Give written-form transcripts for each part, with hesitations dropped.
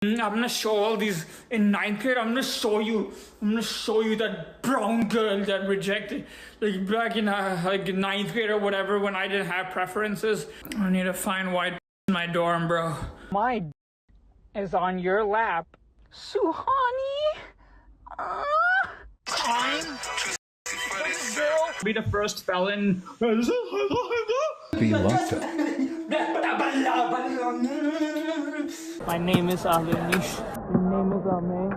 I'm gonna show all these in ninth grade. I'm gonna show you that brown girl that rejected, like back in like ninth grade or whatever when I didn't have preferences. I need to find white in my dorm, bro. My is on your lap, Suhani. I'm be the first felon. Be locked up. My name is Avanish. Your name is Ame.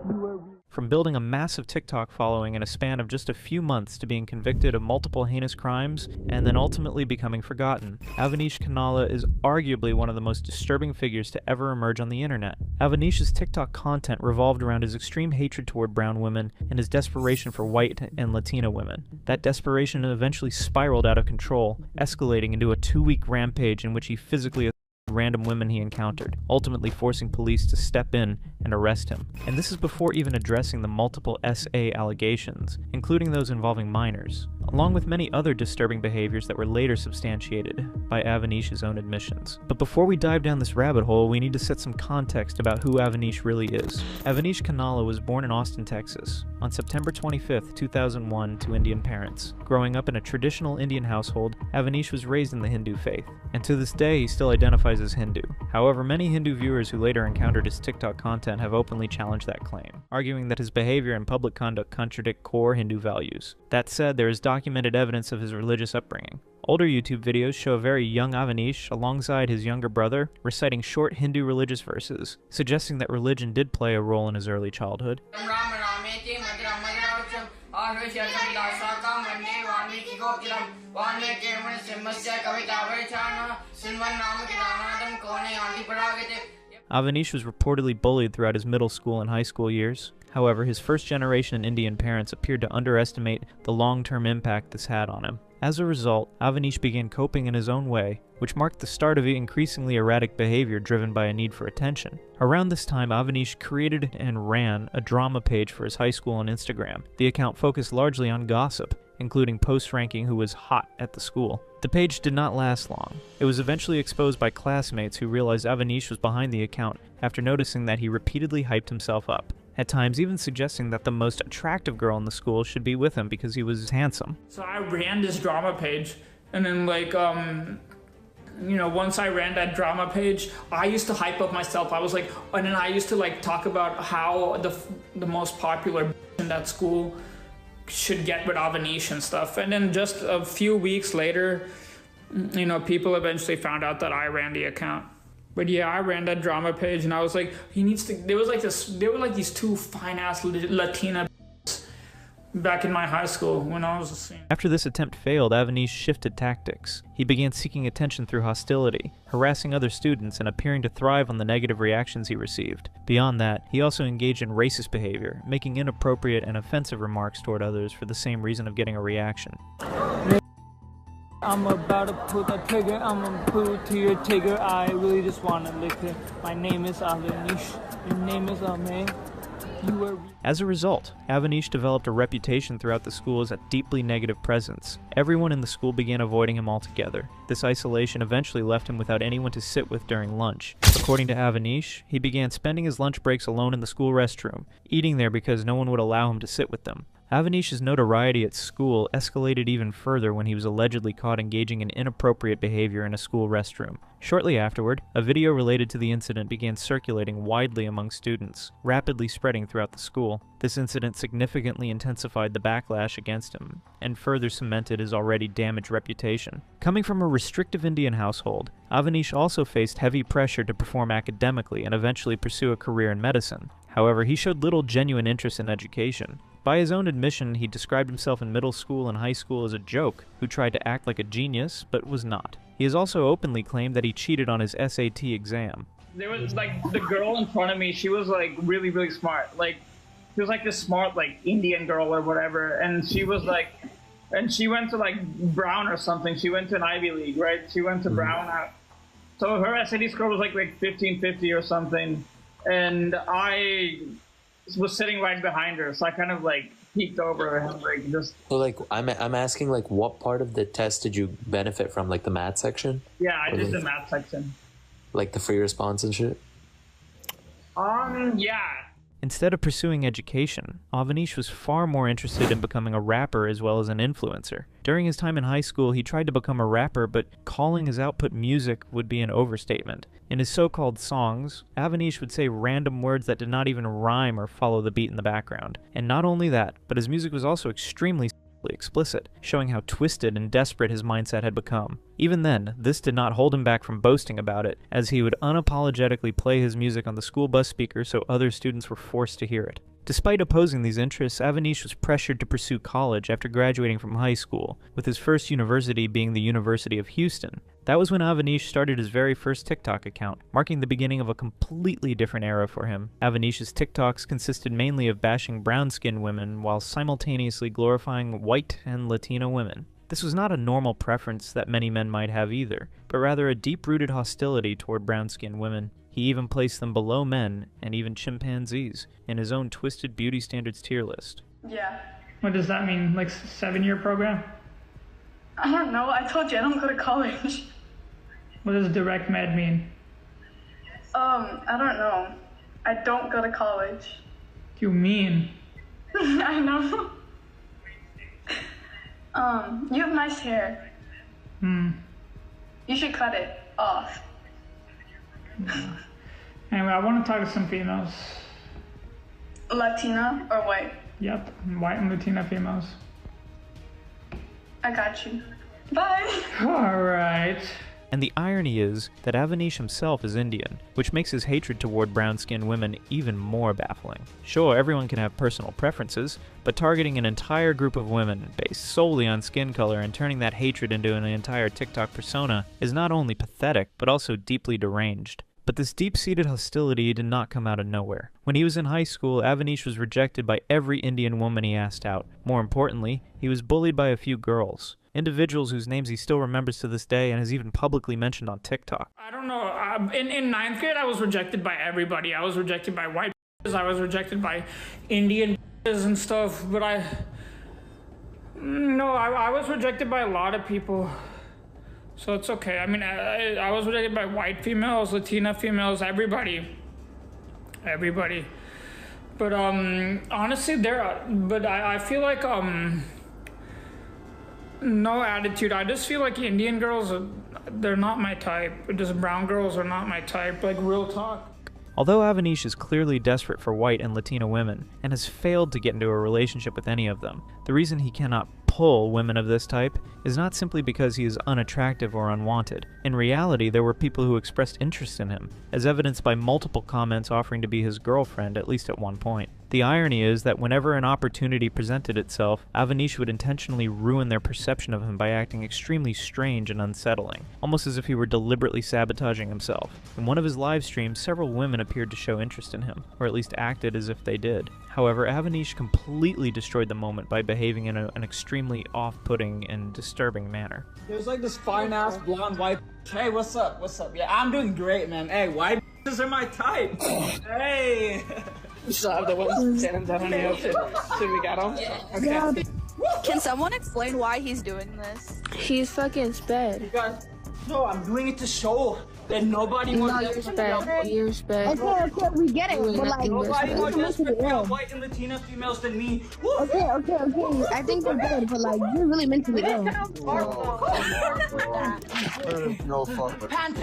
You are. From building a massive TikTok following in a span of just a few months to being convicted of multiple heinous crimes and then ultimately becoming forgotten, Avanish Kanala is arguably one of the most disturbing figures to ever emerge on the internet. Avanish's TikTok content revolved around his extreme hatred toward brown women and his desperation for white and Latina women. That desperation eventually spiraled out of control, escalating into a 2-week rampage in which he physically random women he encountered, ultimately forcing police to step in and arrest him. And this is before even addressing the multiple SA allegations, including those involving minors, along with many other disturbing behaviors that were later substantiated by Avanish's own admissions. But before we dive down this rabbit hole, we need to set some context about who Avanish really is. Avanish Kanala was born in Austin, Texas, on September 25th, 2001 to Indian parents. Growing up in a traditional Indian household, Avanish was raised in the Hindu faith, and to this day he still identifies as Hindu. However, many Hindu viewers who later encountered his TikTok content have openly challenged that claim, arguing that his behavior and public conduct contradict core Hindu values. That said, there is documented evidence of his religious upbringing. Older YouTube videos show a very young Avanish alongside his younger brother reciting short Hindu religious verses, suggesting that religion did play a role in his early childhood. Avanish was reportedly bullied throughout his middle school and high school years. However, his first-generation Indian parents appeared to underestimate the long-term impact this had on him. As a result, Avanish began coping in his own way, which marked the start of increasingly erratic behavior driven by a need for attention. Around this time, Avanish created and ran a drama page for his high school on Instagram. The account focused largely on gossip, including posts ranking who was hot at the school. The page did not last long. It was eventually exposed by classmates who realized Avanish was behind the account after noticing that he repeatedly hyped himself up, at times even suggesting that the most attractive girl in the school should be with him because he was handsome. So I ran this drama page, and then once I ran that drama page, I used to hype up myself. I was like, and then I used to talk about how the most popular in that school should get with Avanish and stuff. And then just a few weeks later, people eventually found out that I ran the account. But yeah, I ran that drama page, and I was like, there were these two fine-ass Latina back in my high school when I was a senior. After this attempt failed, Avanish shifted tactics. He began seeking attention through hostility, harassing other students, and appearing to thrive on the negative reactions he received. Beyond that, he also engaged in racist behavior, making inappropriate and offensive remarks toward others for the same reason of getting a reaction. I'm about to pull the trigger, I'm gonna pull to your trigger, I really just wanna lick it. My name is Avanish, your name is Ame. As a result, Avanish developed a reputation throughout the school as a deeply negative presence. Everyone in the school began avoiding him altogether. This isolation eventually left him without anyone to sit with during lunch. According to Avanish, he began spending his lunch breaks alone in the school restroom, eating there because no one would allow him to sit with them. Avanish's notoriety at school escalated even further when he was allegedly caught engaging in inappropriate behavior in a school restroom. Shortly afterward, a video related to the incident began circulating widely among students, rapidly spreading throughout the school. This incident significantly intensified the backlash against him, and further cemented his already damaged reputation. Coming from a restrictive Indian household, Avanish also faced heavy pressure to perform academically and eventually pursue a career in medicine. However, he showed little genuine interest in education. By his own admission, he described himself in middle school and high school as a joke, who tried to act like a genius, but was not. He has also openly claimed that he cheated on his SAT exam. There was the girl in front of me, she was really, really smart. She was this smart Indian girl or whatever, and she was and she went to Brown or something. She went to an Ivy League, right? She went to Brown. So her SAT score was like 1550 or something, and I was sitting right behind her, so I kind of peeked over and just. So I'm asking what part of the test did you benefit from, the math section? Yeah, I did the math section. The free response and shit. Yeah. Instead of pursuing education, Avanish was far more interested in becoming a rapper as well as an influencer. During his time in high school, he tried to become a rapper, but calling his output music would be an overstatement. In his so-called songs, Avanish would say random words that did not even rhyme or follow the beat in the background. And not only that, but his music was also extremely explicit, showing how twisted and desperate his mindset had become. Even then, this did not hold him back from boasting about it, as he would unapologetically play his music on the school bus speaker so other students were forced to hear it. Despite opposing these interests, Avanish was pressured to pursue college after graduating from high school, with his first university being the University of Houston. That was when Avanish started his very first TikTok account, marking the beginning of a completely different era for him. Avanish's TikToks consisted mainly of bashing brown-skinned women while simultaneously glorifying white and Latino women. This was not a normal preference that many men might have either, but rather a deep-rooted hostility toward brown-skinned women. He even placed them below men and even chimpanzees in his own twisted beauty standards tier list. Yeah. What does that mean? Like 7-year program? I don't know. I told you I don't go to college. What does direct med mean? I don't know. I don't go to college. You mean? I know. You have nice hair. You should cut it off. Anyway, I want to talk to some females. Latina or white? Yep, white and Latina females. I got you. Bye. Alright. And the irony is that Avanish himself is Indian, which makes his hatred toward brown-skinned women even more baffling. Sure, everyone can have personal preferences, but targeting an entire group of women based solely on skin color and turning that hatred into an entire TikTok persona is not only pathetic, but also deeply deranged. But this deep-seated hostility did not come out of nowhere. When he was in high school, Avanish was rejected by every Indian woman he asked out. More importantly, he was bullied by a few girls. Individuals whose names he still remembers to this day and has even publicly mentioned on TikTok. I don't know. In 9th grade, I was rejected by everybody. I was rejected by white I was rejected by Indian and stuff. But I was rejected by a lot of people. So it's okay. I mean, I was rejected by white females, Latina females, everybody. But honestly, I feel like no attitude. I just feel like Indian girls, they're not my type. Just brown girls are not my type, like real talk. Although Avanish is clearly desperate for white and Latina women, and has failed to get into a relationship with any of them, the reason he cannot pull women of this type is not simply because he is unattractive or unwanted. In reality, there were people who expressed interest in him, as evidenced by multiple comments offering to be his girlfriend, at least at one point. The irony is that whenever an opportunity presented itself, Avanish would intentionally ruin their perception of him by acting extremely strange and unsettling, almost as if he were deliberately sabotaging himself. In one of his live streams, several women appeared to show interest in him, or at least acted as if they did. However, Avanish completely destroyed the moment by behaving in an extremely off-putting and disturbing manner. There's like this fine-ass blonde white. Hey, what's up? Yeah, I'm doing great, man. Hey, white are my type. Hey. So the one standing down on the outfit. So we got him? Yeah. Okay. Can someone explain why he's doing this? He's fucking sped. You guys, no, I'm doing it to show that nobody more you're sped. You're sped. Okay, we get it. But like, nobody more desperate for white and Latina females than me. Okay. I think we're good, but like, you're really mentally ill. No fuck. Pan.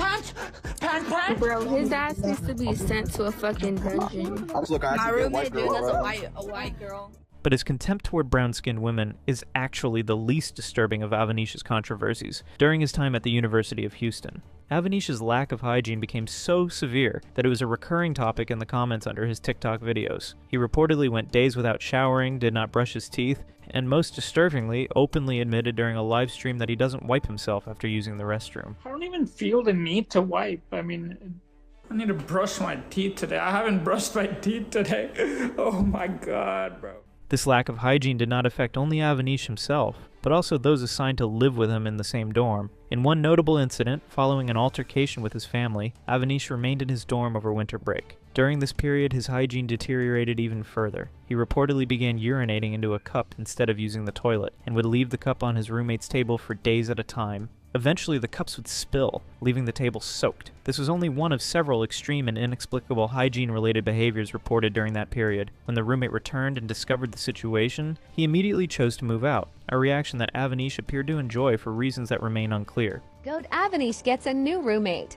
Bro, his ass needs to be sent to a fucking dungeon. My roommate dude that's a white girl. But his contempt toward brown-skinned women is actually the least disturbing of Avanish's controversies during his time at the University of Houston. Avanish's lack of hygiene became so severe that it was a recurring topic in the comments under his TikTok videos. He reportedly went days without showering, did not brush his teeth, and most disturbingly, openly admitted during a live stream that he doesn't wipe himself after using the restroom. I don't even feel the need to wipe. I mean, I need to brush my teeth today. I haven't brushed my teeth today. Oh my god, bro. This lack of hygiene did not affect only Avanish himself, but also those assigned to live with him in the same dorm. In one notable incident, following an altercation with his family, Avanish remained in his dorm over winter break. During this period, his hygiene deteriorated even further. He reportedly began urinating into a cup instead of using the toilet, and would leave the cup on his roommate's table for days at a time. Eventually, the cups would spill, leaving the table soaked. This was only one of several extreme and inexplicable hygiene-related behaviors reported during that period. When the roommate returned and discovered the situation, he immediately chose to move out, a reaction that Avanish appeared to enjoy for reasons that remain unclear. Goat Avanish gets a new roommate.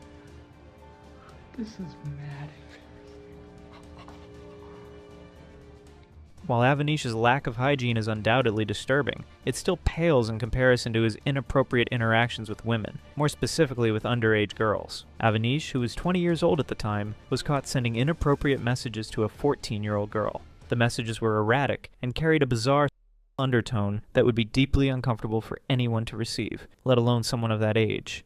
This is mad. While Avanish's lack of hygiene is undoubtedly disturbing, it still pales in comparison to his inappropriate interactions with women, more specifically with underage girls. Avanish, who was 20 years old at the time, was caught sending inappropriate messages to a 14-year-old girl. The messages were erratic and carried a bizarre undertone that would be deeply uncomfortable for anyone to receive, let alone someone of that age.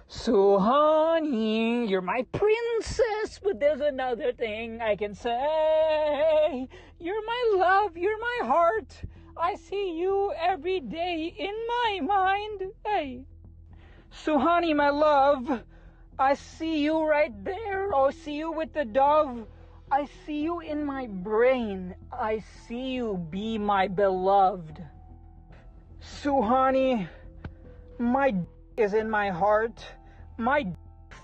So honey, you're my princess, but there's another thing I can say. You're my love, you're my heart. I see you every day in my mind. Hey. So honey, my love, I see you right there. Oh, see you with the dove. I see you in my brain. I see you be my beloved. So honey, my is in my heart. My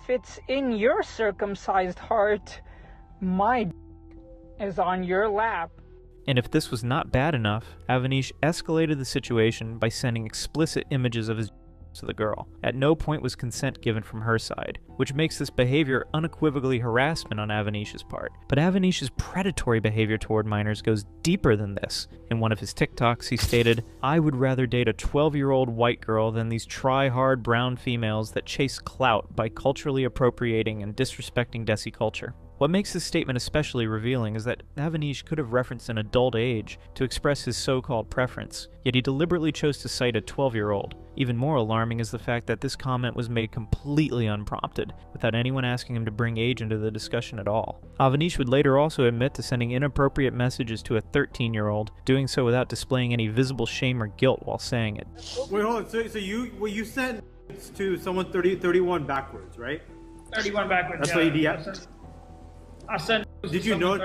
fits in your circumcised heart. My is on your lap. And if this was not bad enough, Avanish escalated the situation by sending explicit images of his to the girl. At no point was consent given from her side, which makes this behavior unequivocally harassment on Avanish's part. But Avanish's predatory behavior toward minors goes deeper than this. In one of his TikToks, he stated, "I would rather date a 12-year-old white girl than these try-hard brown females that chase clout by culturally appropriating and disrespecting Desi culture." What makes this statement especially revealing is that Avanish could have referenced an adult age to express his so-called preference, yet he deliberately chose to cite a 12-year-old. Even more alarming is the fact that this comment was made completely unprompted, without anyone asking him to bring age into the discussion at all. Avanish would later also admit to sending inappropriate messages to a 13-year-old, doing so without displaying any visible shame or guilt while saying it. Wait, hold on. So you sent to someone 31 backwards, right? 31 backwards. That's yeah. what you did. I sent. Did you know?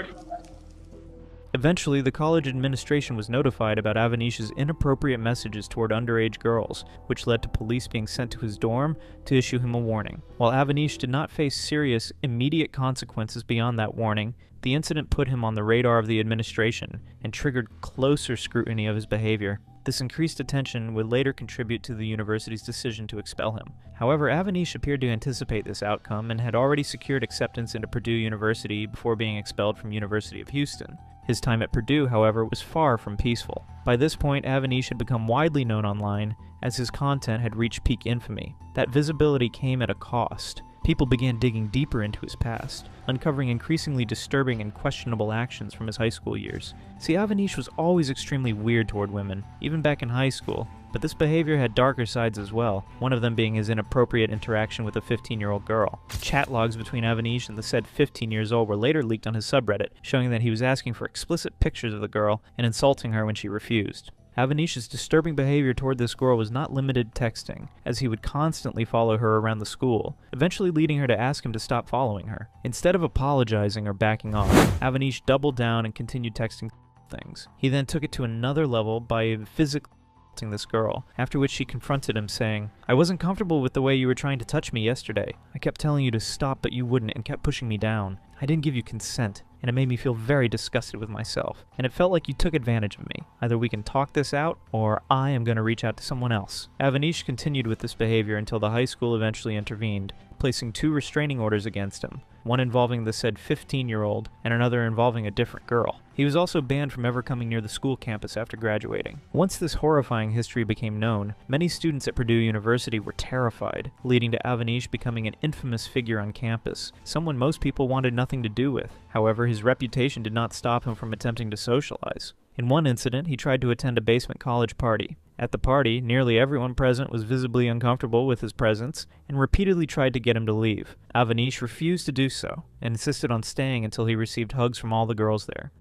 Eventually, the college administration was notified about Avanish's inappropriate messages toward underage girls, which led to police being sent to his dorm to issue him a warning. While Avanish did not face serious, immediate consequences beyond that warning, the incident put him on the radar of the administration and triggered closer scrutiny of his behavior. This increased attention would later contribute to the university's decision to expel him. However, Avanish appeared to anticipate this outcome and had already secured acceptance into Purdue University before being expelled from University of Houston. His time at Purdue, however, was far from peaceful. By this point, Avanish had become widely known online, as his content had reached peak infamy. That visibility came at a cost. People began digging deeper into his past, uncovering increasingly disturbing and questionable actions from his high school years. See, Avanish was always extremely weird toward women, even back in high school, but this behavior had darker sides as well, one of them being his inappropriate interaction with a 15-year-old girl. Chat logs between Avanish and the said 15-years-old were later leaked on his subreddit, showing that he was asking for explicit pictures of the girl and insulting her when she refused. Avanish's disturbing behavior toward this girl was not limited to texting, as he would constantly follow her around the school, eventually leading her to ask him to stop following her. Instead of apologizing or backing off, Avanish doubled down and continued texting things. He then took it to another level by physically assaulting this girl, after which she confronted him saying, "I wasn't comfortable with the way you were trying to touch me yesterday. I kept telling you to stop but you wouldn't and kept pushing me down. I didn't give you consent, and it made me feel very disgusted with myself, and it felt like you took advantage of me. Either we can talk this out, or I am going to reach out to someone else." Avanish continued with this behavior until the high school eventually intervened, placing 2 restraining orders against him, one involving the said 15-year-old and another involving a different girl. He was also banned from ever coming near the school campus after graduating. Once this horrifying history became known, many students at Purdue University were terrified, leading to Avanish becoming an infamous figure on campus, someone most people wanted nothing to do with. However, his reputation did not stop him from attempting to socialize. In one incident, he tried to attend a basement college party. At the party, nearly everyone present was visibly uncomfortable with his presence and repeatedly tried to get him to leave. Avanish refused to do so and insisted on staying until he received hugs from all the girls there.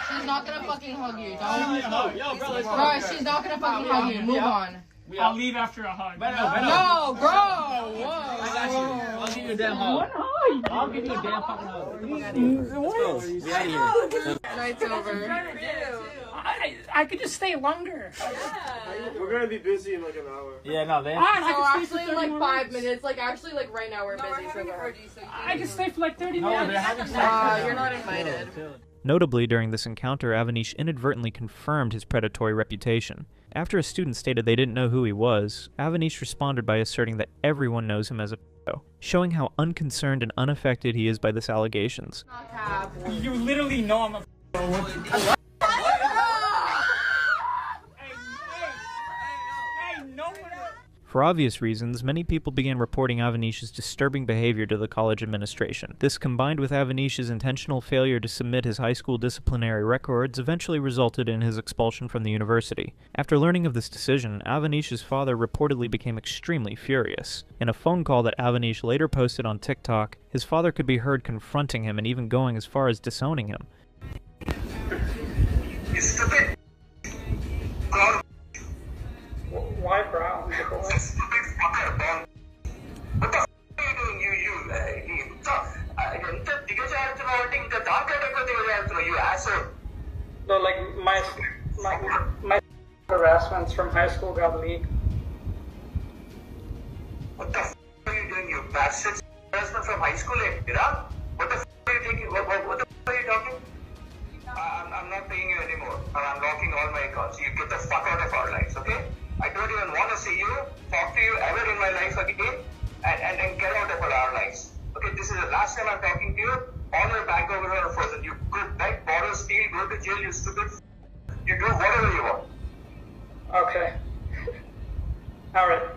She's not gonna fucking hug you, bro, she's not gonna fucking hug you. Move on. I'll leave after a hug. No, bro! Whoa! I got you. I'll give you a damn hug. I'll give you a damn fucking hug. Let's go. We out of here. Night's over. I could just stay longer. We're gonna be busy in like an hour. Yeah, no, they. Actually, in like 5 minutes. Like, actually, like right now we're busy. I can stay for like 30 No, minutes. they're having You're not invited. Notably, during this encounter, Avanish inadvertently confirmed his predatory reputation. After a student stated they didn't know who he was, Avanish responded by asserting that everyone knows him as a pedo, showing how unconcerned and unaffected he is by this allegations. You literally know I'm a pedo. For obvious reasons, many people began reporting Avanish's disturbing behavior to the college administration. This, combined with Avanish's intentional failure to submit his high school disciplinary records, eventually resulted in his expulsion from the university. After learning of this decision, Avanish's father reportedly became extremely furious. In a phone call that Avanish later posted on TikTok, his father could be heard confronting him and even going as far as disowning him. Why brown? What the f are you doing? You asshole. No, like my harassments from high school got leaked. What the f are you doing, you bastard? Harassment from high school, Iran? What the f are you taking? What the f are you talking? I'm not paying you anymore. I'm locking all my accounts. You get the fuck out of our lives, okay? I don't even want to see you, talk to you ever in my life again, and get out of our lives. Okay, this is the last time I'm talking to you. All your bank over here are frozen. You could beg, borrow, steal, go to jail, you stupid. You do whatever you want. Okay. Alright.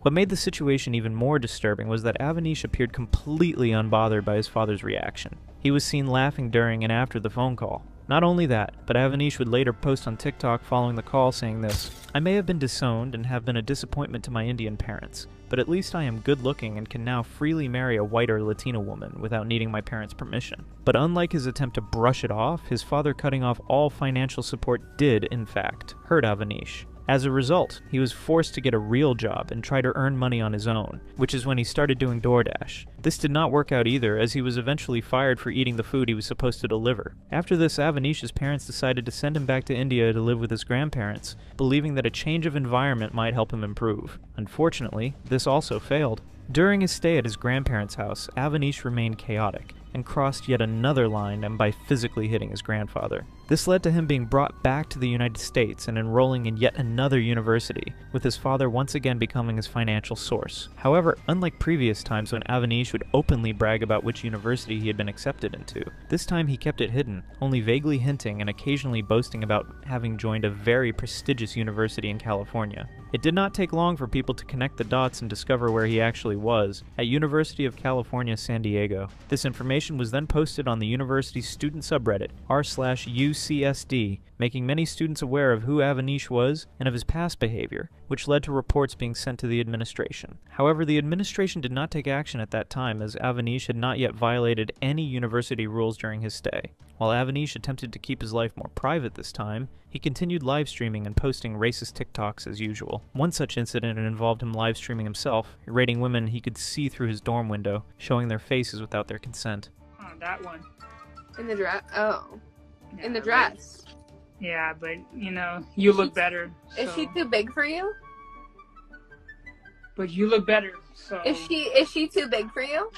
What made the situation even more disturbing was that Avanish appeared completely unbothered by his father's reaction. He was seen laughing during and after the phone call. Not only that, but Avanish would later post on TikTok following the call saying this: "I may have been disowned and have been a disappointment to my Indian parents, but at least I am good looking and can now freely marry a white or Latina woman without needing my parents' permission." But unlike his attempt to brush it off, his father cutting off all financial support did, in fact, hurt Avanish. As a result, he was forced to get a real job and try to earn money on his own, which is when he started doing DoorDash. This did not work out either, as he was eventually fired for eating the food he was supposed to deliver. After this, Avanish's parents decided to send him back to India to live with his grandparents, believing that a change of environment might help him improve. Unfortunately, this also failed. During his stay at his grandparents' house, Avanish remained chaotic and crossed yet another line by physically hitting his grandfather. This led to him being brought back to the United States and enrolling in yet another university, with his father once again becoming his financial source. However, unlike previous times when Avanish would openly brag about which university he had been accepted into, this time he kept it hidden, only vaguely hinting and occasionally boasting about having joined a very prestigious university in California. It did not take long for people to connect the dots and discover where he actually was, at University of California, San Diego. This information was then posted on the university's student subreddit, r/UCSD, making many students aware of who Avanish was and of his past behavior, which led to reports being sent to the administration. However, the administration did not take action at that time, as Avanish had not yet violated any university rules during his stay. While Avanish attempted to keep his life more private this time, he continued live streaming and posting racist TikToks as usual. One such incident involved him live streaming himself, rating women he could see through his dorm window, showing their faces without their consent. Oh, that one. In the dress. Oh. Yeah, In the dress. Yeah, but, you know, you look better. Is so- she too big for you? But you look better, so... Is she too big for you?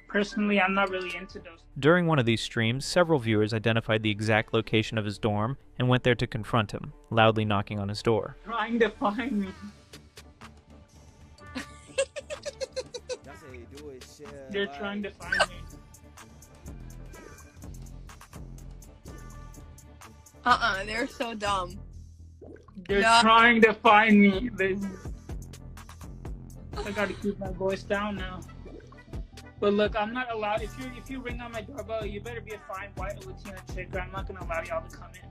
Personally, I'm not really into those. During one of these streams, several viewers identified the exact location of his dorm and went there to confront him, loudly knocking on his door. Trying to find me. They're trying to find me. They're so dumb. They're trying to find me. I gotta keep my voice down now. But look, I'm not allowed. If you ring on my doorbell, you better be a fine white Latina chick, or I'm not gonna allow y'all to come in.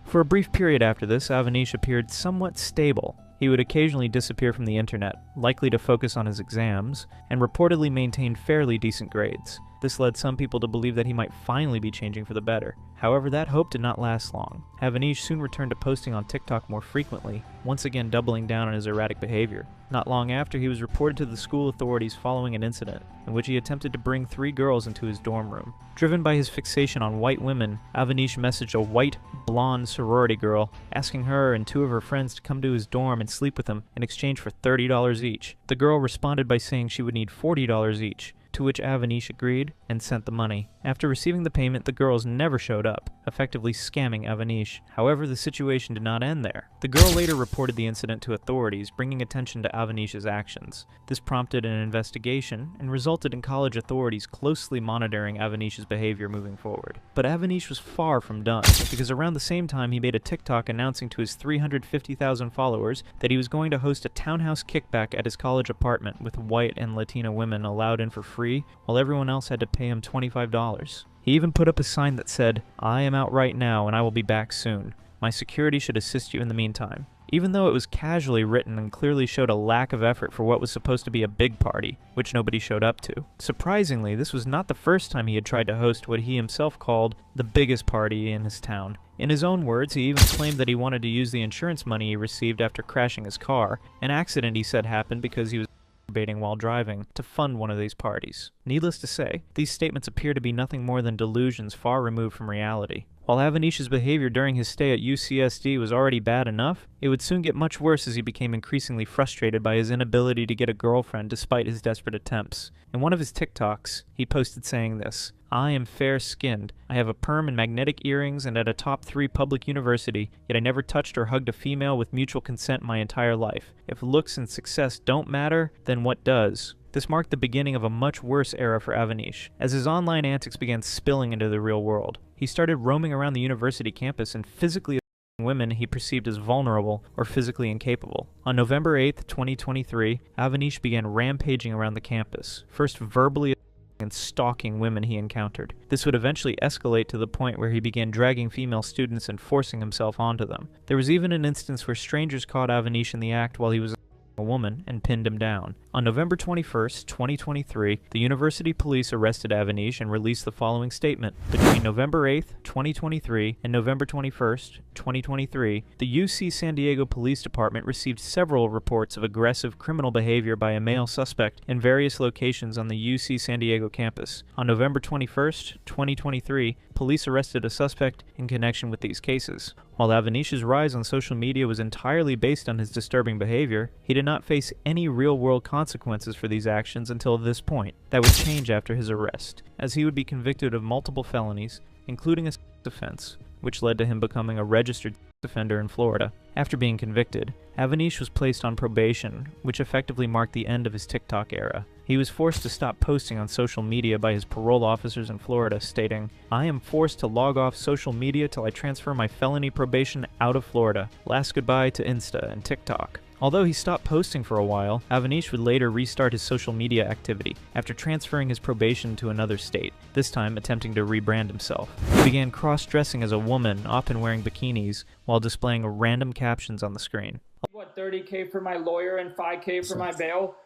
For a brief period after this, Avanish appeared somewhat stable. He would occasionally disappear from the internet, likely to focus on his exams, and reportedly maintained fairly decent grades. This led some people to believe that he might finally be changing for the better. However, that hope did not last long. Avanish soon returned to posting on TikTok more frequently, once again doubling down on his erratic behavior. Not long after, he was reported to the school authorities following an incident in which he attempted to bring 3 girls into his dorm room. Driven by his fixation on white women, Avanish messaged a white, blonde sorority girl, asking her and 2 of her friends to come to his dorm and sleep with him in exchange for $30 each. The girl responded by saying she would need $40 each, to which Avanish agreed and sent the money. After receiving the payment, the girls never showed up, effectively scamming Avanish. However, the situation did not end there. The girl later reported the incident to authorities, bringing attention to Avanish's actions. This prompted an investigation and resulted in college authorities closely monitoring Avanish's behavior moving forward. But Avanish was far from done, because around the same time he made a TikTok announcing to his 350,000 followers that he was going to host a townhouse kickback at his college apartment with white and Latina women allowed in for free, while everyone else had to pay him $25. He even put up a sign that said, "I am out right now and I will be back soon. My security should assist you in the meantime." Even though it was casually written and clearly showed a lack of effort for what was supposed to be a big party, which nobody showed up to. Surprisingly, this was not the first time he had tried to host what he himself called the biggest party in his town. In his own words, he even claimed that he wanted to use the insurance money he received after crashing his car, an accident he said happened because he was masturbating while driving, to fund one of these parties. Needless to say, these statements appear to be nothing more than delusions far removed from reality. While Avanish's behavior during his stay at UCSD was already bad enough, it would soon get much worse as he became increasingly frustrated by his inability to get a girlfriend despite his desperate attempts. In one of his TikToks, he posted saying this, "I am fair-skinned. I have a perm and magnetic earrings and at a top 3 public university, yet I never touched or hugged a female with mutual consent my entire life. If looks and success don't matter, then what does?" This marked the beginning of a much worse era for Avanish, as his online antics began spilling into the real world. He started roaming around the university campus and physically assaulting women he perceived as vulnerable or physically incapable. On November 8, 2023, Avanish began rampaging around the campus, first verbally and stalking women he encountered. This would eventually escalate to the point where he began dragging female students and forcing himself onto them. There was even an instance where strangers caught Avanish in the act while he was a woman and pinned him down. On November 21st, 2023, the university police arrested Avanish and released the following statement. Between November 8th, 2023 and November 21st, 2023, the UC San Diego Police Department received several reports of aggressive criminal behavior by a male suspect in various locations on the UC San Diego campus. On November 21st, 2023, police arrested a suspect in connection with these cases. While Avanish's rise on social media was entirely based on his disturbing behavior, he did not face any real-world consequences for these actions until this point. That would change after his arrest, as he would be convicted of multiple felonies, including a sex offense, which led to him becoming a registered sex offender in Florida. After being convicted, Avanish was placed on probation, which effectively marked the end of his TikTok era. He was forced to stop posting on social media by his parole officers in Florida, stating, "I am forced to log off social media till I transfer my felony probation out of Florida. Last goodbye to Insta and TikTok." Although he stopped posting for a while, Avanish would later restart his social media activity after transferring his probation to another state, this time attempting to rebrand himself. He began cross-dressing as a woman, often wearing bikinis, while displaying random captions on the screen. What, 30K for my lawyer and 5K for my bail?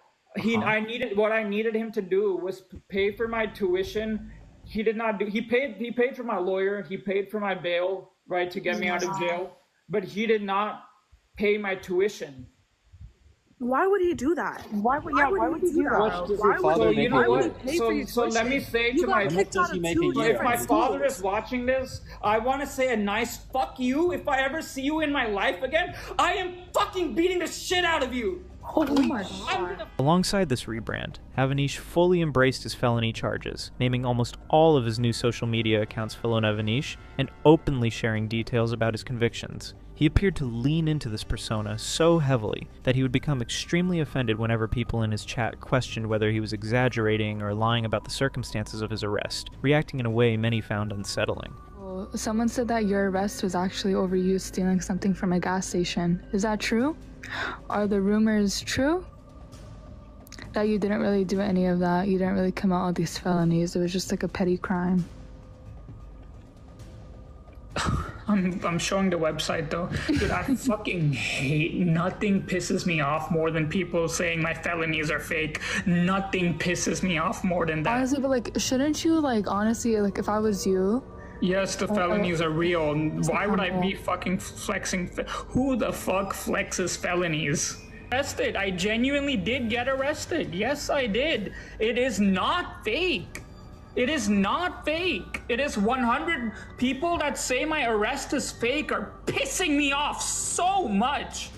What I needed him to do was pay for my tuition. He did not do. He paid for my lawyer. He paid for my bail, right, to get me out of jail. But he did not pay my tuition. Why would he do that? Why would he do that? So let me say to my, if my father is watching this, I want to say a nice fuck you. If I ever see you in my life again, I am fucking beating the shit out of you. Oh my God. Alongside this rebrand, Avanish fully embraced his felony charges, naming almost all of his new social media accounts Philon Avanish and openly sharing details about his convictions. He appeared to lean into this persona so heavily that he would become extremely offended whenever people in his chat questioned whether he was exaggerating or lying about the circumstances of his arrest, reacting in a way many found unsettling. Well, someone said that your arrest was actually over you stealing something from a gas station. Is that true? Are the rumors true? That you didn't really do any of that, you didn't really commit all these felonies, it was just like a petty crime. I'm showing the website though. Dude, I fucking hate, nothing pisses me off more than people saying my felonies are fake. Nothing pisses me off more than that. Honestly, but like, shouldn't you, like, honestly, like, if I was you? Yes, the felonies are real. Why would I be fucking flexing? Who the fuck flexes felonies? Arrested. I genuinely did get arrested. Yes, I did. It is not fake. It is not fake. It is 100 people that say my arrest is fake are pissing me off so much.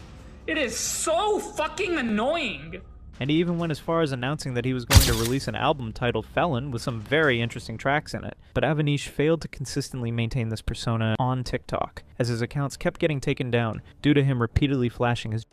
It is so fucking annoying. And he even went as far as announcing that he was going to release an album titled Felon with some very interesting tracks in it. But Avanish failed to consistently maintain this persona on TikTok, as his accounts kept getting taken down due to him repeatedly flashing his.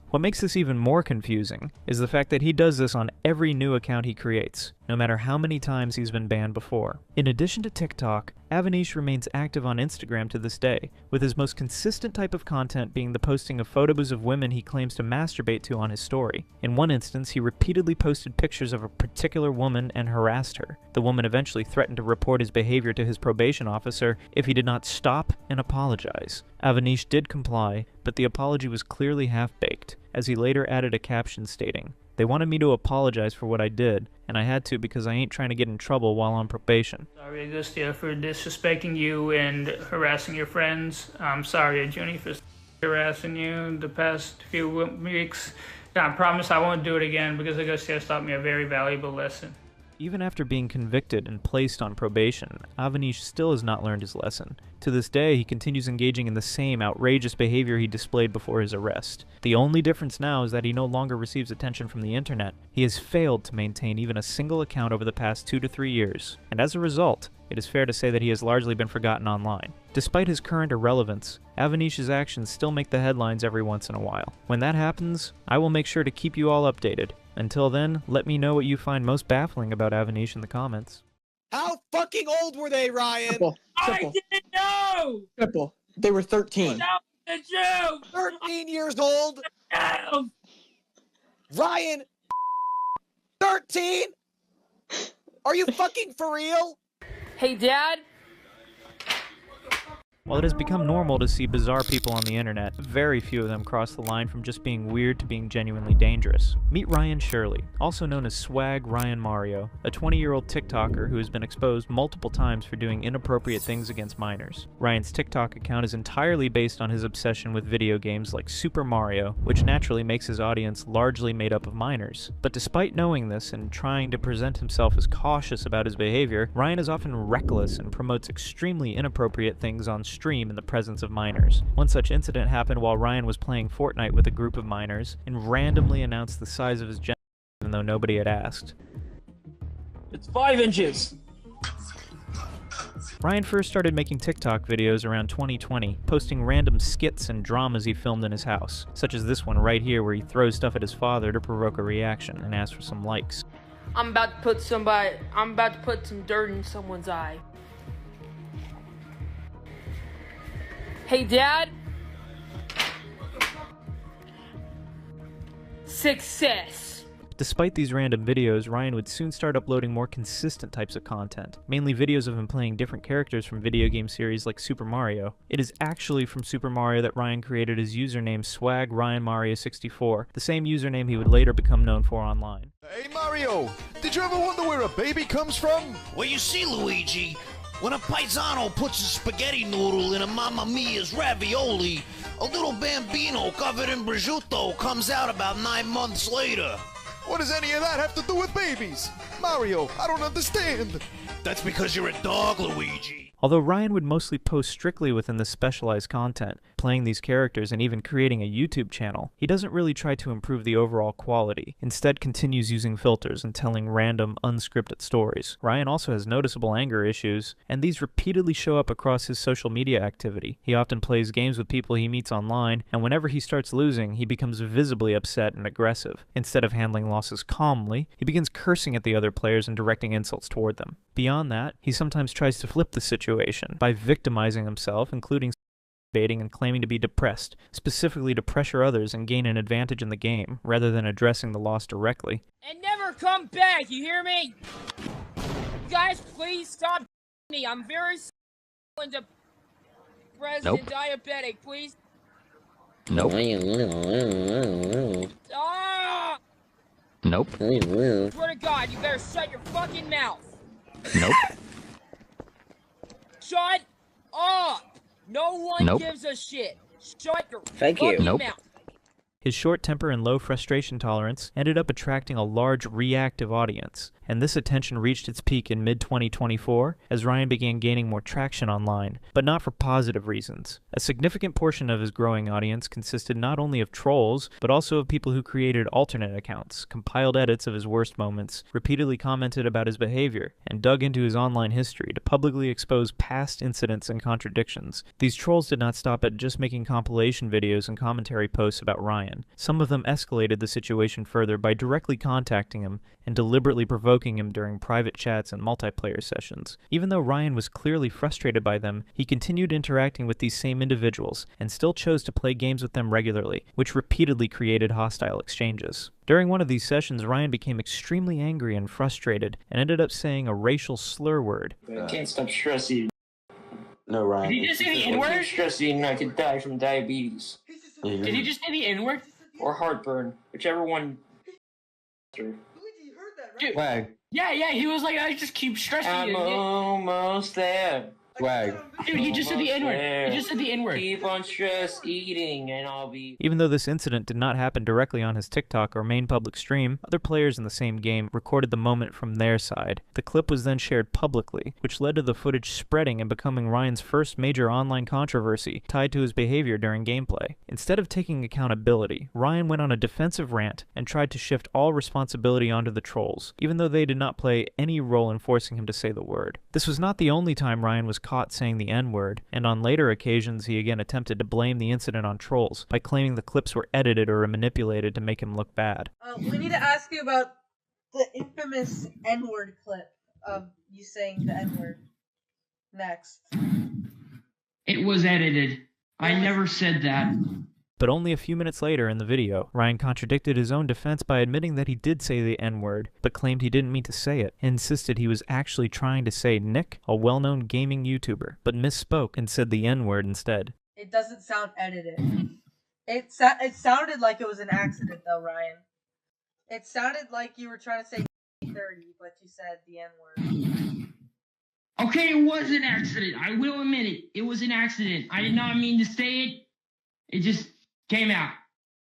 What makes this even more confusing is the fact that he does this on every new account he creates, no matter how many times he's been banned before. In addition to TikTok, Avanish remains active on Instagram to this day, with his most consistent type of content being the posting of photos of women he claims to masturbate to on his story. In one instance, he repeatedly posted pictures of a particular woman and harassed her. The woman eventually threatened to report his behavior to his probation officer if he did not stop and apologize. Avanish did comply, but the apology was clearly half-baked, as he later added a caption stating, "They wanted me to apologize for what I did, and I had to because I ain't trying to get in trouble while on probation." Sorry, Agustia, for disrespecting you and harassing your friends. I'm sorry, Junie, for harassing you the past few weeks. I promise I won't do it again because Agustia has taught me a very valuable lesson. Even after being convicted and placed on probation, Avanish still has not learned his lesson. To this day, he continues engaging in the same outrageous behavior he displayed before his arrest. The only difference now is that he no longer receives attention from the internet. He has failed to maintain even a single account over the past 2 to 3 years, and as a result, it is fair to say that he has largely been forgotten online. Despite his current irrelevance, Avanish's actions still make the headlines every once in a while. When that happens, I will make sure to keep you all updated. Until then, let me know what you find most baffling about Avanish in the comments. How fucking old were they, Ryan? Triple. I didn't know! Triple. They were 13. That was the truth! 13 years old? No. Ryan, 13? Are you fucking for real? Hey, Dad? While it has become normal to see bizarre people on the internet, very few of them cross the line from just being weird to being genuinely dangerous. Meet Ryan Shirley, also known as Swag Ryan Mario, a 20-year-old TikToker who has been exposed multiple times for doing inappropriate things against minors. Ryan's TikTok account is entirely based on his obsession with video games like Super Mario, which naturally makes his audience largely made up of minors. But despite knowing this and trying to present himself as cautious about his behavior, Ryan is often reckless and promotes extremely inappropriate things on stream in the presence of minors. One such incident happened while Ryan was playing Fortnite with a group of minors and randomly announced the size of his genital even though nobody had asked. It's 5 inches! Ryan first started making TikTok videos around 2020, posting random skits and dramas he filmed in his house, such as this one right here where he throws stuff at his father to provoke a reaction and asks for some likes. I'm about to put some dirt in someone's eye. Hey, Dad? Success. Despite these random videos, Ryan would soon start uploading more consistent types of content, mainly videos of him playing different characters from video game series like Super Mario. It is actually from Super Mario that Ryan created his username Swag Ryan Mario 64, the same username he would later become known for online. Hey Mario, did you ever wonder where a baby comes from? Well, you see, Luigi, when a paisano puts a spaghetti noodle in a Mamma Mia's ravioli, a little bambino covered in prosciutto comes out about 9 months later. What does any of that have to do with babies? Mario, I don't understand. That's because you're a dog, Luigi. Although Ryan would mostly post strictly within this specialized content, playing these characters and even creating a YouTube channel, he doesn't really try to improve the overall quality, instead continues using filters and telling random, unscripted stories. Ryan also has noticeable anger issues, and these repeatedly show up across his social media activity. He often plays games with people he meets online, and whenever he starts losing, he becomes visibly upset and aggressive. Instead of handling losses calmly, he begins cursing at the other players and directing insults toward them. Beyond that, he sometimes tries to flip the situation by victimizing himself, including baiting and claiming to be depressed, specifically to pressure others and gain an advantage in the game, rather than addressing the loss directly. And never come back, you hear me? You guys, please stop me. I'm very President diabetic, please. Nope. Ah! Nope. Swear to God, you better shut your fucking mouth. Nope. Shut up! No one Nope. gives a shit. Shut your Thank you. fucking Nope. mouth. His short temper and low frustration tolerance ended up attracting a large reactive audience, and this attention reached its peak in mid-2024 as Ryan began gaining more traction online, but not for positive reasons. A significant portion of his growing audience consisted not only of trolls, but also of people who created alternate accounts, compiled edits of his worst moments, repeatedly commented about his behavior, and dug into his online history to publicly expose past incidents and contradictions. These trolls did not stop at just making compilation videos and commentary posts about Ryan. Some of them escalated the situation further by directly contacting him and deliberately provoking him during private chats and multiplayer sessions. Even though Ryan was clearly frustrated by them, he continued interacting with these same individuals and still chose to play games with them regularly, which repeatedly created hostile exchanges. During one of these sessions, Ryan became extremely angry and frustrated and ended up saying a racial slur word. I can't stop stressing. No, Ryan. Did he just say the N-word? Stressing, I could die from diabetes. Did he just say the N-word? Or heartburn, whichever one. Dude, Swag. yeah, he was like, I just keep stressing. I'm almost there. Swag. Dude, he just said the N-word. He just said the N-word. Keep on stress eating and I'll be... Even though this incident did not happen directly on his TikTok or main public stream, other players in the same game recorded the moment from their side. The clip was then shared publicly, which led to the footage spreading and becoming Ryan's first major online controversy tied to his behavior during gameplay. Instead of taking accountability, Ryan went on a defensive rant and tried to shift all responsibility onto the trolls, even though they did not play any role in forcing him to say the word. This was not the only time Ryan was caught saying the N-word, and on later occasions he again attempted to blame the incident on trolls by claiming the clips were edited or manipulated to make him look bad. We need to ask you about the infamous N-word clip of you saying the N-word. Next. It was edited. I never said that. But only a few minutes later in the video, Ryan contradicted his own defense by admitting that he did say the N-word, but claimed he didn't mean to say it, and insisted he was actually trying to say Nick, a well-known gaming YouTuber, but misspoke and said the N-word instead. It doesn't sound edited. It sounded like it was an accident though, Ryan. It sounded like you were trying to say 30, but you said the N-word. Okay, it was an accident. I will admit it. It was an accident. I did not mean to say it. It just came out.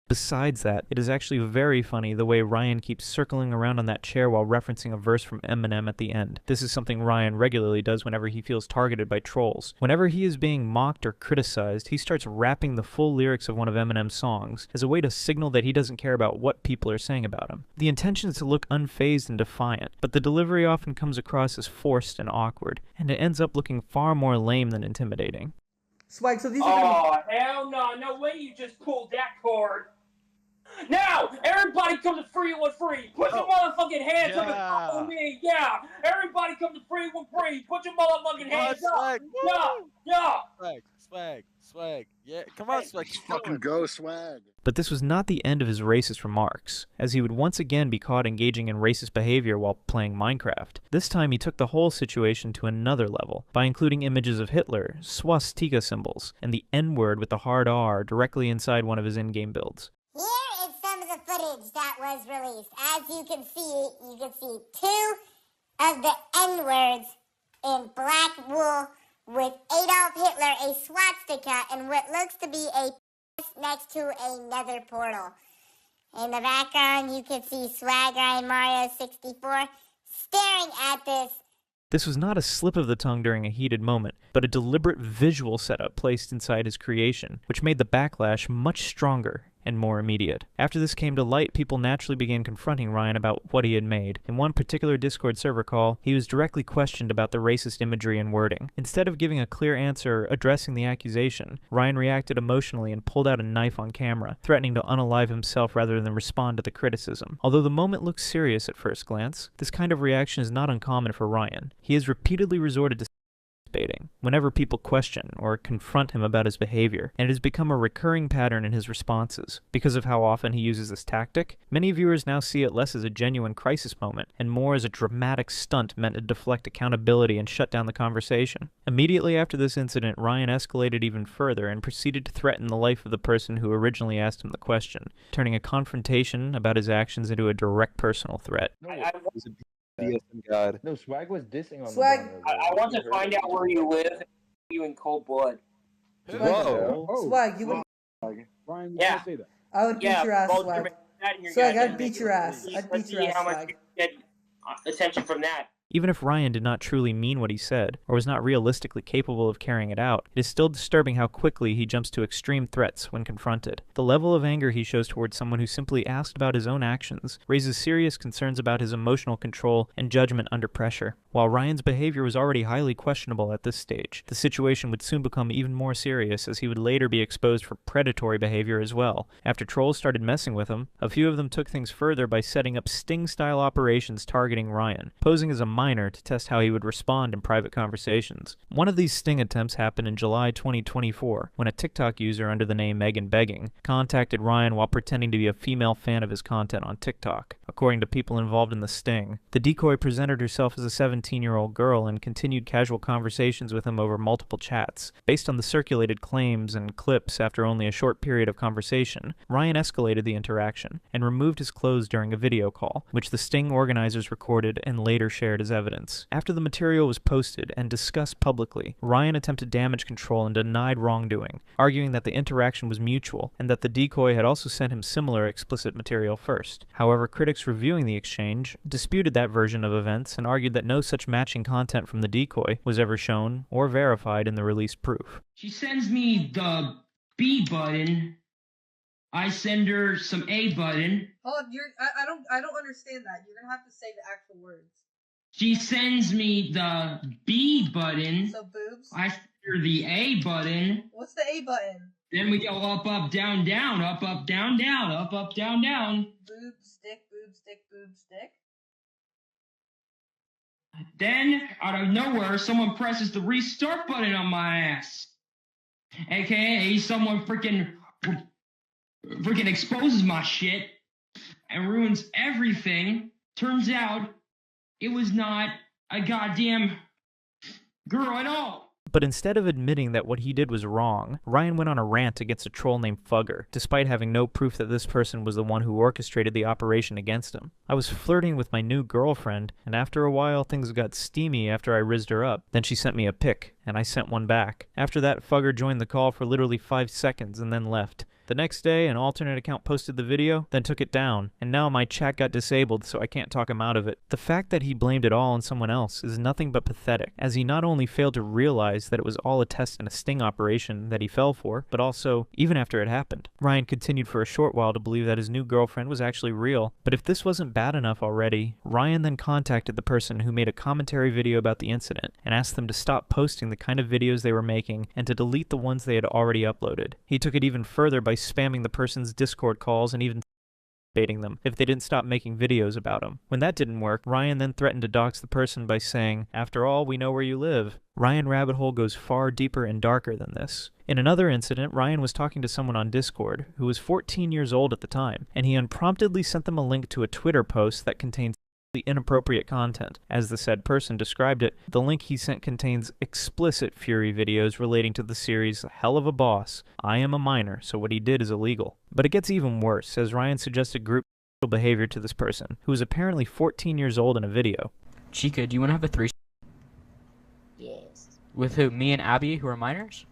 Besides that, it is actually very funny the way Ryan keeps circling around on that chair while referencing a verse from Eminem at the end. This is something Ryan regularly does whenever he feels targeted by trolls. Whenever he is being mocked or criticized, he starts rapping the full lyrics of one of Eminem's songs as a way to signal that he doesn't care about what people are saying about him. The intention is to look unfazed and defiant, but the delivery often comes across as forced and awkward, and it ends up looking far more lame than intimidating. Swag, so these are hell no, no way you just pulled that card. Now, everybody come to 3-1-3. Put your motherfucking hands up and follow me. Yeah, everybody come to 3-1-3. Put your motherfucking hands up. Yeah. Swag. Yeah, come on, Swag. Fucking go, Swag. But this was not the end of his racist remarks, as he would once again be caught engaging in racist behavior while playing Minecraft. This time he took the whole situation to another level, by including images of Hitler, swastika symbols, and the N-word with the hard R directly inside one of his in-game builds. Here is some of the footage that was released. As you can see 2 of the N-words in black wool with Adolf Hitler, a swastika, and what looks to be a next to another portal. In the background, you can see Swag Ryan Mario 64 staring at this. This was not a slip of the tongue during a heated moment, but a deliberate visual setup placed inside his creation, which made the backlash much stronger and more immediate. After this came to light, people naturally began confronting Ryan about what he had made. In one particular Discord server call, he was directly questioned about the racist imagery and wording. Instead of giving a clear answer addressing the accusation, Ryan reacted emotionally and pulled out a knife on camera, threatening to unalive himself rather than respond to the criticism. Although the moment looks serious at first glance, this kind of reaction is not uncommon for Ryan. He has repeatedly resorted to baiting whenever people question or confront him about his behavior, and it has become a recurring pattern in his responses. Because of how often he uses this tactic, many viewers now see it less as a genuine crisis moment and more as a dramatic stunt meant to deflect accountability and shut down the conversation. Immediately after this incident, Ryan escalated even further and proceeded to threaten the life of the person who originally asked him the question, turning a confrontation about his actions into a direct personal threat. God. No, Swag was dissing on Swag. I want to find out where you live. You in cold blood. Whoa. Swag, you would. Ryan, you Yeah. can't say that. I would beat your ass, well, Swag. you're Swag, gonna I'd beat your ass. I'd beat your ass, how much Swag. you get attention from that. Even if Ryan did not truly mean what he said, or was not realistically capable of carrying it out, it is still disturbing how quickly he jumps to extreme threats when confronted. The level of anger he shows towards someone who simply asked about his own actions raises serious concerns about his emotional control and judgment under pressure. While Ryan's behavior was already highly questionable at this stage, the situation would soon become even more serious as he would later be exposed for predatory behavior as well. After trolls started messing with him, a few of them took things further by setting up sting-style operations targeting Ryan, posing as a minor to test how he would respond in private conversations. One of these sting attempts happened in July 2024, when a TikTok user under the name Megan Begging contacted Ryan while pretending to be a female fan of his content on TikTok. According to people involved in the sting, the decoy presented herself as a 17-year-old girl and continued casual conversations with him over multiple chats. Based on the circulated claims and clips after only a short period of conversation, Ryan escalated the interaction and removed his clothes during a video call, which the sting organizers recorded and later shared as evidence. After the material was posted and discussed publicly, Ryan attempted damage control and denied wrongdoing, arguing that the interaction was mutual and that the decoy had also sent him similar explicit material first. However, critics reviewing the exchange disputed that version of events and argued that no such matching content from the decoy was ever shown or verified in the released proof. She sends me the B button. I send her some A button. Hold on, I don't understand that. You're gonna have to say the actual words. She sends me the B button. So boobs. I send her the A button. What's the A button? Then we go up, up, down, down, up, up, down, down, up, up, down, down. Boob, stick, boob, stick, boob, stick. Then, out of nowhere, someone presses the restart button on my ass. AKA, someone freaking exposes my shit and ruins everything. Turns out, it was not a goddamn girl at all. But instead of admitting that what he did was wrong, Ryan went on a rant against a troll named Fugger, despite having no proof that this person was the one who orchestrated the operation against him. I was flirting with my new girlfriend, and after a while things got steamy after I rizzed her up. Then she sent me a pic, and I sent one back. After that, Fugger joined the call for literally 5 seconds and then left. The next day, an alternate account posted the video, then took it down, and now my chat got disabled so I can't talk him out of it. The fact that he blamed it all on someone else is nothing but pathetic, as he not only failed to realize that it was all a test and a sting operation that he fell for, but also, even after it happened, Ryan continued for a short while to believe that his new girlfriend was actually real. But if this wasn't bad enough already, Ryan then contacted the person who made a commentary video about the incident and asked them to stop posting the kind of videos they were making and to delete the ones they had already uploaded. He took it even further by spamming the person's Discord calls and even baiting them if they didn't stop making videos about him. When that didn't work, Ryan then threatened to dox the person by saying, "After all, we know where you live." Ryan Rabbit Hole goes far deeper and darker than this. In another incident, Ryan was talking to someone on Discord who was 14 years old at the time, and he unpromptedly sent them a link to a Twitter post that contained inappropriate content. As the said person described it, the link he sent contains explicit Fury videos relating to the series Hell of a Boss. I am a minor, so what he did is illegal. But it gets even worse, as Ryan suggested group behavior to this person, who was apparently 14 years old in a video. Chica, do you want to have a threesome? Yes. With who? Me and Abby, who are minors?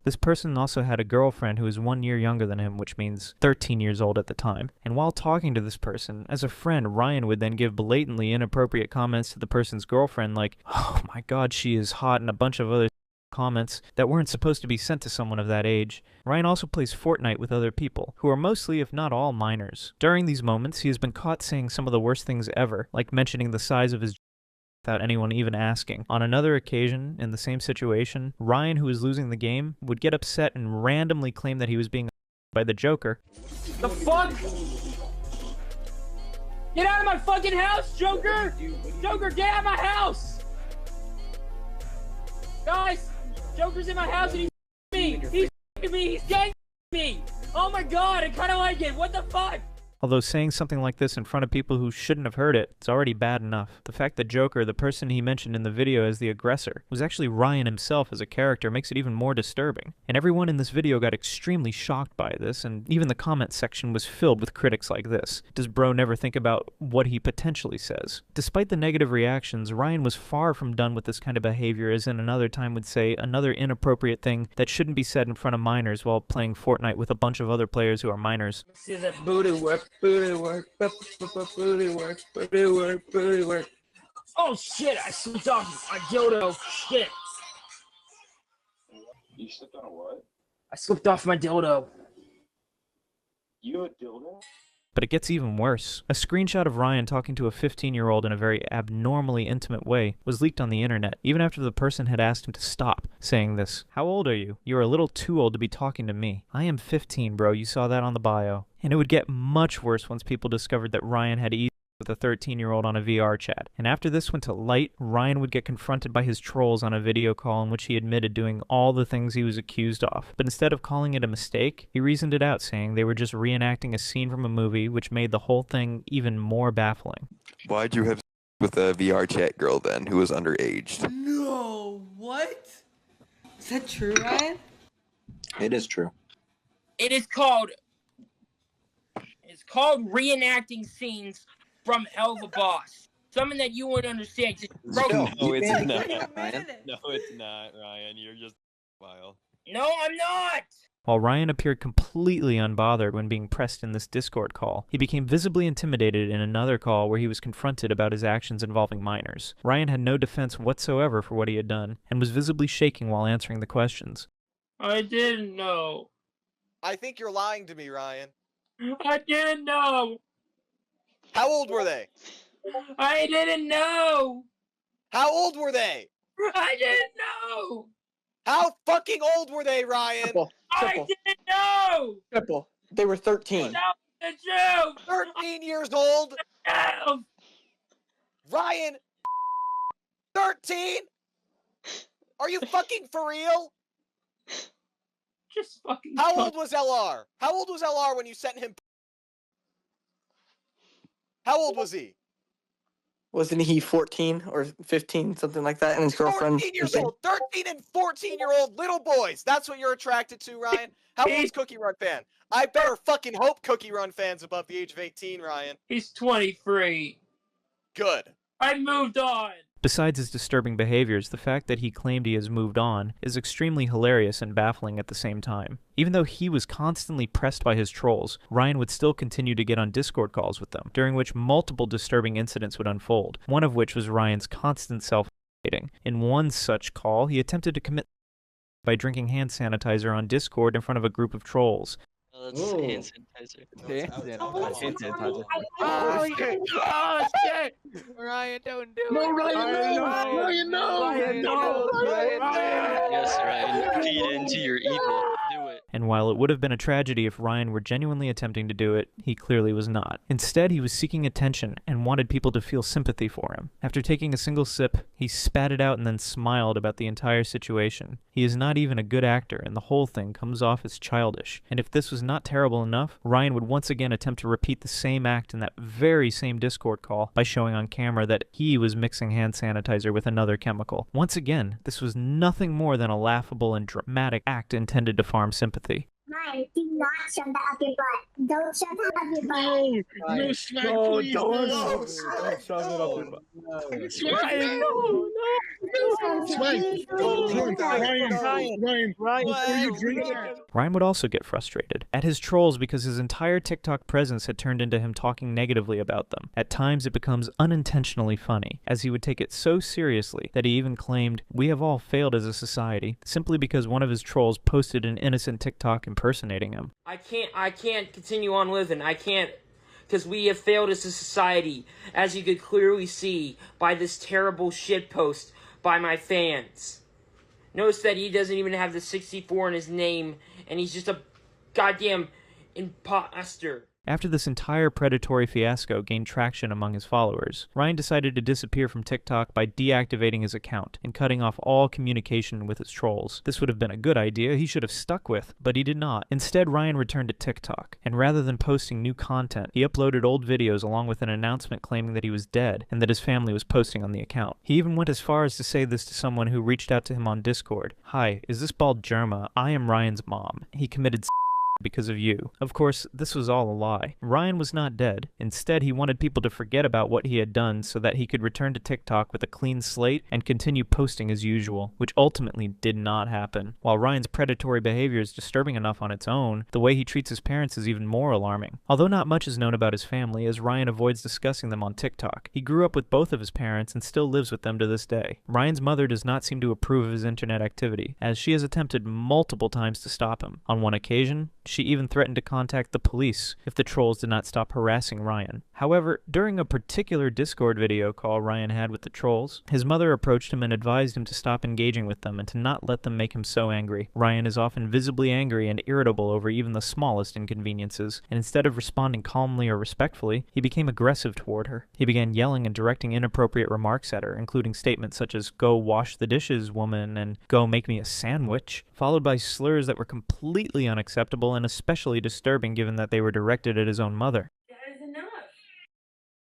This person also had a girlfriend who was 1 year younger than him, which means 13 years old at the time. And while talking to this person, as a friend, Ryan would then give blatantly inappropriate comments to the person's girlfriend like, "Oh my god, she is hot," and a bunch of other comments that weren't supposed to be sent to someone of that age. Ryan also plays Fortnite with other people, who are mostly, if not all, minors. During these moments, he has been caught saying some of the worst things ever, like mentioning the size of his without anyone even asking. On another occasion, in the same situation, Ryan, who was losing the game, would get upset and randomly claim that he was being by the Joker. The fuck? Get out of my fucking house, Joker! Joker, get out of my house! Guys, Joker's in my house and he's me. He's me. He's gang me. Oh my god, I kind of like it. What the fuck? Although saying something like this in front of people who shouldn't have heard it, it's already bad enough. The fact that Joker, the person he mentioned in the video as the aggressor, was actually Ryan himself as a character makes it even more disturbing. And everyone in this video got extremely shocked by this, and even the comment section was filled with critics like this. Does bro never think about what he potentially says? Despite the negative reactions, Ryan was far from done with this kind of behavior, as in another time would say another inappropriate thing that shouldn't be said in front of minors while playing Fortnite with a bunch of other players who are minors. See that booty work. Booty work, booty work, booty work, booty work. Oh shit, I slipped off my dildo. Shit. You slipped on a what? I slipped off my dildo. You a dildo? But it gets even worse. A screenshot of Ryan talking to a 15-year-old in a very abnormally intimate way was leaked on the internet, even after the person had asked him to stop, saying this. How old are you? You're a little too old to be talking to me. I am 15, bro. You saw that on the bio. And it would get much worse once people discovered that Ryan had eased with a 13-year-old on a VR chat. And after this went to light, Ryan would get confronted by his trolls on a video call in which he admitted doing all the things he was accused of. But instead of calling it a mistake, he reasoned it out, saying they were just reenacting a scene from a movie, which made the whole thing even more baffling. Why'd you have with a VR chat girl then, who was underage? No, what? Is that true, Ryan? It is true. It is called. It's called reenacting scenes from Hell of a Boss. Something that you wouldn't understand. Just No, it's not, Ryan. No, it's not, Ryan. You're just vile. No, I'm not. While Ryan appeared completely unbothered when being pressed in this Discord call, he became visibly intimidated in another call where he was confronted about his actions involving minors. Ryan had no defense whatsoever for what he had done, and was visibly shaking while answering the questions. I didn't know. I think you're lying to me, Ryan. I didn't know. How old were they? I didn't know. How old were they? I didn't know. How fucking old were they, Ryan? Triple. I didn't know. Triple. They were 13. That was the truth. 13 years old? No. Ryan, 13? Are you fucking for real? Just fucking. How old was LR? How old was LR when you sent him? How old was he? Wasn't he 14 or 15, something like that? And his girlfriend. 14 years old. 13 and 14-year-old little boys. That's what you're attracted to, Ryan? How old is Cookie Run Fan? I better fucking hope Cookie Run Fan's above the age of 18, Ryan. He's 23. Good. I moved on. Besides his disturbing behaviors, the fact that he claimed he has moved on is extremely hilarious and baffling at the same time. Even though he was constantly pressed by his trolls, Ryan would still continue to get on Discord calls with them, during which multiple disturbing incidents would unfold, one of which was Ryan's constant self-hating. In one such call, he attempted to commit by drinking hand sanitizer on Discord in front of a group of trolls. That's hand sanitizer. Hand sanitizer. Oh shit! Oh shit! Ryan, don't do No, it. Ryan, no! Ryan, no! Ryan, no! Yes, Ryan. Feed into your evil. Do it. And while it would have been a tragedy if Ryan were genuinely attempting to do it, he clearly was not. Instead, he was seeking attention and wanted people to feel sympathy for him. After taking a single sip, he spat it out and then smiled about the entire situation. He is not even a good actor, and the whole thing comes off as childish. And if this was not terrible enough, Ryan would once again attempt to repeat the same act in that very same Discord call by showing on camera that he was mixing hand sanitizer with another chemical. Once again, this was nothing more than a laughable and dramatic act intended to farm sympathy. Ryan, do not shove that up your butt. Don't shove that up your butt. No, Smack, please. Don't shove it up your butt. Ryan, no. Ryan would also get frustrated at his trolls because his entire TikTok presence had turned into him talking negatively about them. At times it becomes unintentionally funny, as he would take it so seriously that he even claimed, "We have all failed as a society," simply because one of his trolls posted an innocent TikTok impersonating him. I can't continue on living. I can't, because we have failed as a society, as you could clearly see by this terrible shitpost by my fans. Notice that he doesn't even have the 64 in his name, and he's just a goddamn imposter. After this entire predatory fiasco gained traction among his followers, Ryan decided to disappear from TikTok by deactivating his account and cutting off all communication with his trolls. This would have been a good idea he should have stuck with, but he did not. Instead, Ryan returned to TikTok, and rather than posting new content, he uploaded old videos along with an announcement claiming that he was dead and that his family was posting on the account. He even went as far as to say this to someone who reached out to him on Discord. "Hi, is this bald Germa? I am Ryan's mom. He committed because of you." Of course, this was all a lie. Ryan was not dead. Instead, he wanted people to forget about what he had done so that he could return to TikTok with a clean slate and continue posting as usual, which ultimately did not happen. While Ryan's predatory behavior is disturbing enough on its own, the way he treats his parents is even more alarming. Although not much is known about his family, as Ryan avoids discussing them on TikTok, he grew up with both of his parents and still lives with them to this day. Ryan's mother does not seem to approve of his internet activity, as she has attempted multiple times to stop him. On one occasion, she even threatened to contact the police if the trolls did not stop harassing Ryan. However, during a particular Discord video call Ryan had with the trolls, his mother approached him and advised him to stop engaging with them and to not let them make him so angry. Ryan is often visibly angry and irritable over even the smallest inconveniences, and instead of responding calmly or respectfully, he became aggressive toward her. He began yelling and directing inappropriate remarks at her, including statements such as, "Go wash the dishes, woman," and "Go make me a sandwich," followed by slurs that were completely unacceptable and especially disturbing given that they were directed at his own mother. That is enough.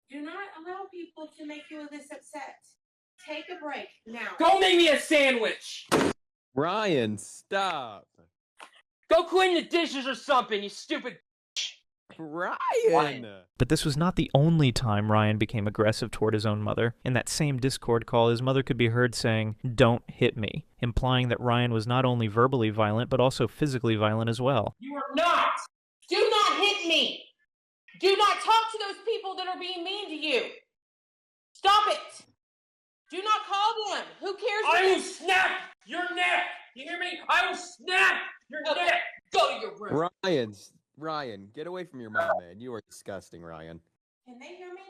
Do not allow people to make you this upset. Take a break now. Go make me a sandwich! Ryan, stop. Go clean the dishes or something, you stupid Ryan! But this was not the only time Ryan became aggressive toward his own mother. In that same Discord call, his mother could be heard saying, "Don't hit me," implying that Ryan was not only verbally violent, but also physically violent as well. You are not. Do not hit me. Do not talk to those people that are being mean to you. Stop it. Do not call them. Who cares? I will snap your neck! You hear me? I will snap your neck! Go to your room! Ryan, get away from your mom, man. You are disgusting, Ryan. Can they hear me?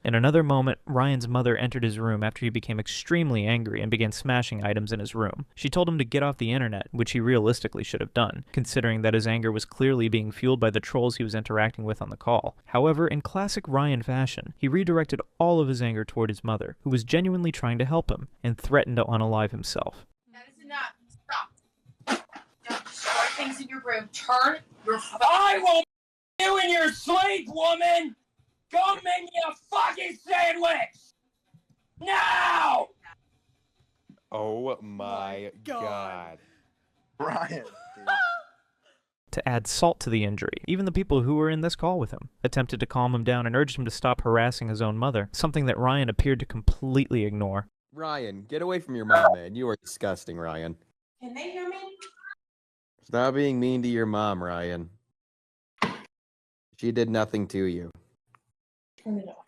In another moment, Ryan's mother entered his room after he became extremely angry and began smashing items in his room. She told him to get off the internet, which he realistically should have done, considering that his anger was clearly being fueled by the trolls he was interacting with on the call. However, in classic Ryan fashion, he redirected all of his anger toward his mother, who was genuinely trying to help him, and threatened to unalive himself. That is enough. Stop. Don't destroy things in your room. Turn your I will you in your sleep, woman! Go make me a fucking sandwich! Now! Oh my god. Ryan. To add salt to the injury, even the people who were in this call with him attempted to calm him down and urged him to stop harassing his own mother, something that Ryan appeared to completely ignore. Ryan, get away from your mom, man. You are disgusting, Ryan. Can they hear me? Stop being mean to your mom, Ryan. She did nothing to you. Turn it off.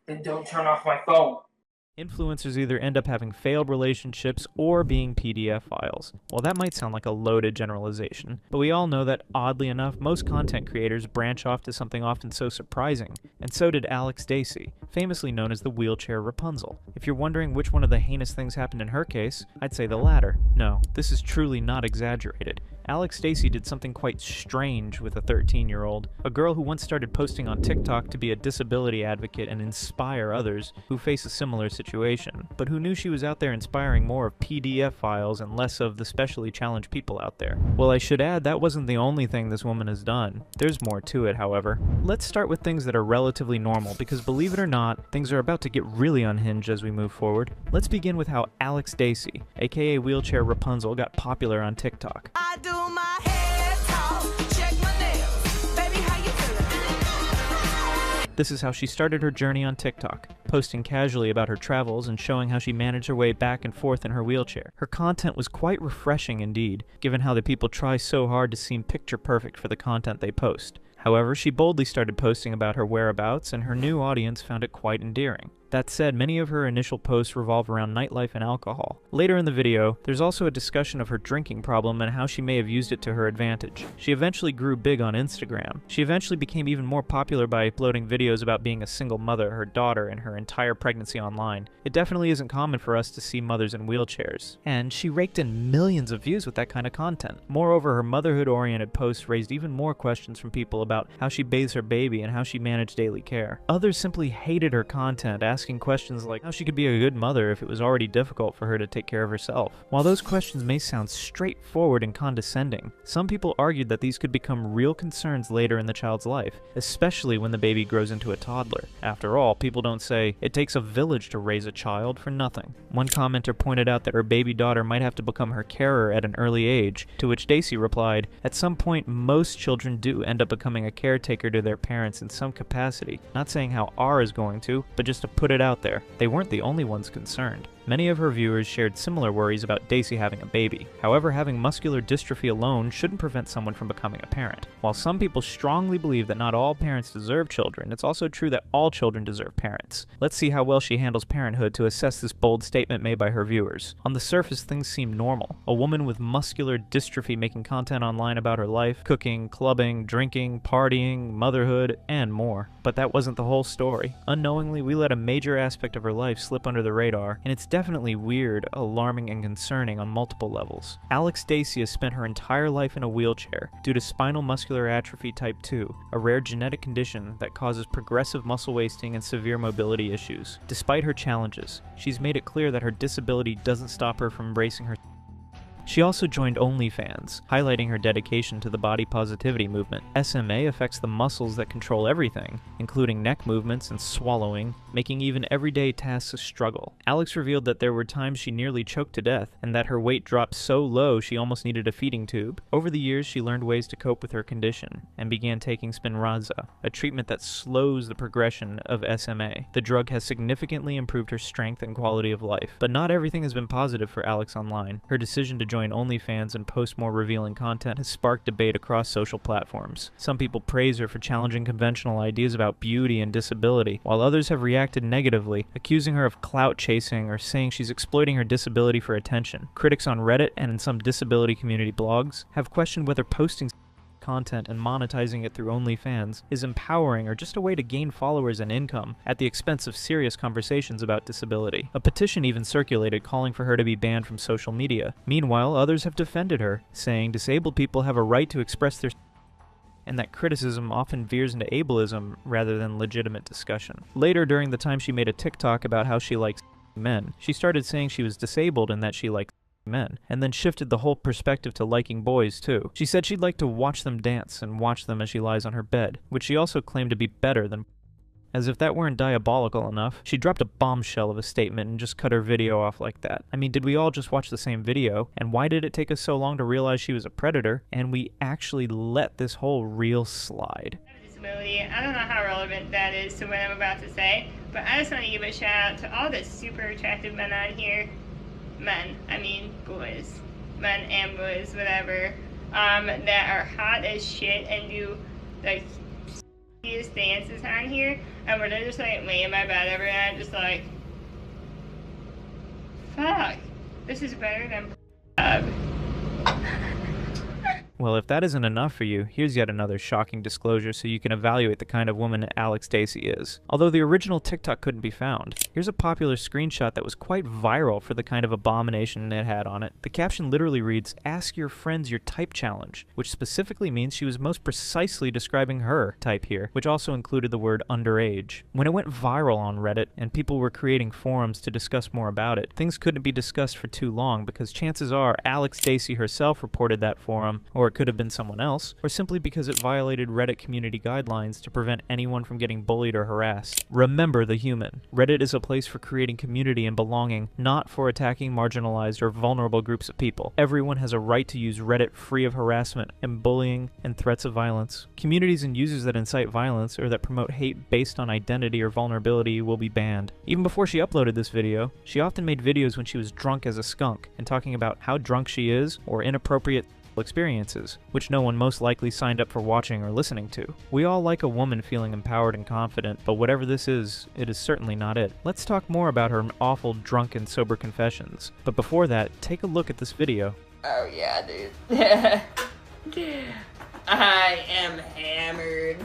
Then don't turn off my phone. Influencers either end up having failed relationships or being PDF files. Well, that might sound like a loaded generalization, but we all know that, oddly enough, most content creators branch off to something often so surprising, and so did Alex Dacey, famously known as the wheelchair Rapunzel. If you're wondering which one of the heinous things happened in her case, I'd say the latter. No, this is truly not exaggerated. Alex Dacey did something quite strange with a 13-year-old, a girl who once started posting on TikTok to be a disability advocate and inspire others who face a similar situation, but who knew she was out there inspiring more of PDF files and less of the specially challenged people out there. Well, I should add that wasn't the only thing this woman has done. There's more to it, however. Let's start with things that are relatively normal, because believe it or not, things are about to get really unhinged as we move forward. Let's begin with how Alex Dacey, aka Wheelchair Rapunzel, got popular on TikTok. I do my hair talk, check my nails. Baby, how you feeling? This is how she started her journey on TikTok, posting casually about her travels and showing how she managed her way back and forth in her wheelchair. Her content was quite refreshing indeed, given how the people try so hard to seem picture perfect for the content they post. However, she boldly started posting about her whereabouts, and her new audience found it quite endearing. That said, many of her initial posts revolve around nightlife and alcohol. Later in the video, there's also a discussion of her drinking problem and how she may have used it to her advantage. She eventually grew big on Instagram. She eventually became even more popular by uploading videos about being a single mother, her daughter, and her entire pregnancy online. It definitely isn't common for us to see mothers in wheelchairs. And she raked in millions of views with that kind of content. Moreover, her motherhood-oriented posts raised even more questions from people about how she bathes her baby and how she managed daily care. Others simply hated her content, asking questions like how she could be a good mother if it was already difficult for her to take care of herself. While those questions may sound straightforward and condescending, some people argued that these could become real concerns later in the child's life, especially when the baby grows into a toddler. After all, people don't say, "It takes a village to raise a child," for nothing. One commenter pointed out that her baby daughter might have to become her carer at an early age, to which Daisy replied, "At some point, most children do end up becoming a caretaker to their parents in some capacity. Not saying how R is going to, but just to put it out there." They weren't the only ones concerned. Many of her viewers shared similar worries about Daisy having a baby. However, having muscular dystrophy alone shouldn't prevent someone from becoming a parent. While some people strongly believe that not all parents deserve children, it's also true that all children deserve parents. Let's see how well she handles parenthood to assess this bold statement made by her viewers. On the surface, things seem normal. A woman with muscular dystrophy making content online about her life, cooking, clubbing, drinking, partying, motherhood, and more. But that wasn't the whole story. Unknowingly, we let a major aspect of her life slip under the radar, and it's definitely weird, alarming, and concerning on multiple levels. Alex Daisy has spent her entire life in a wheelchair due to spinal muscular atrophy type 2, a rare genetic condition that causes progressive muscle wasting and severe mobility issues. Despite her challenges, she's made it clear that her disability doesn't stop her from embracing her. She also joined OnlyFans, highlighting her dedication to the body positivity movement. SMA affects the muscles that control everything, including neck movements and swallowing, making even everyday tasks a struggle. Alex revealed that there were times she nearly choked to death, and that her weight dropped so low she almost needed a feeding tube. Over the years, she learned ways to cope with her condition, and began taking Spinraza, a treatment that slows the progression of SMA. The drug has significantly improved her strength and quality of life. But not everything has been positive for Alex online. Her decision to join OnlyFans and post more revealing content has sparked debate across social platforms. Some people praise her for challenging conventional ideas about beauty and disability, while others have reacted negatively, accusing her of clout chasing or saying she's exploiting her disability for attention. Critics on Reddit and in some disability community blogs have questioned whether posting content and monetizing it through OnlyFans is empowering or just a way to gain followers and income at the expense of serious conversations about disability. A petition even circulated calling for her to be banned from social media. Meanwhile, others have defended her, saying disabled people have a right to express their and that criticism often veers into ableism rather than legitimate discussion. Later, during the time she made a TikTok about how she likes men, she started saying she was disabled and that she likes men, and then shifted the whole perspective to liking boys too. She said she'd like to watch them dance and watch them as she lies on her bed, which she also claimed to be better than. As if that weren't diabolical enough, she dropped a bombshell of a statement and just cut her video off like that. I mean, did we all just watch the same video? And why did it take us so long to realize she was a predator? And we actually let this whole reel slide. Disability. I don't know how relevant that is to what I'm about to say, but I just want to give a shout out to all the super attractive men out here. Men, I mean boys. Men and boys, whatever. That are hot as shit and do like dances on here, and we're just like laying in my bed every night, just like, fuck, this is better than Well, if that isn't enough for you, here's yet another shocking disclosure so you can evaluate the kind of woman Alex Daisy is. Although the original TikTok couldn't be found, here's a popular screenshot that was quite viral for the kind of abomination it had on it. The caption literally reads, "Ask your friends your type challenge," which specifically means she was most precisely describing her type here, which also included the word underage. When it went viral on Reddit and people were creating forums to discuss more about it, things couldn't be discussed for too long because chances are Alex Daisy herself reported that forum, or it could have been someone else, or simply because it violated Reddit community guidelines to prevent anyone from getting bullied or harassed. Remember the human. Reddit is a place for creating community and belonging, not for attacking marginalized or vulnerable groups of people. Everyone has a right to use Reddit free of harassment and bullying and threats of violence. Communities and users that incite violence or that promote hate based on identity or vulnerability will be banned. Even before she uploaded this video, she often made videos when she was drunk as a skunk and talking about how drunk she is or inappropriate experiences, which no one most likely signed up for watching or listening to. We all like a woman feeling empowered and confident, but whatever this is, it is certainly not it. Let's talk more about her awful drunk and sober confessions. But before that, take a look at this video. Oh yeah, dude. I am hammered.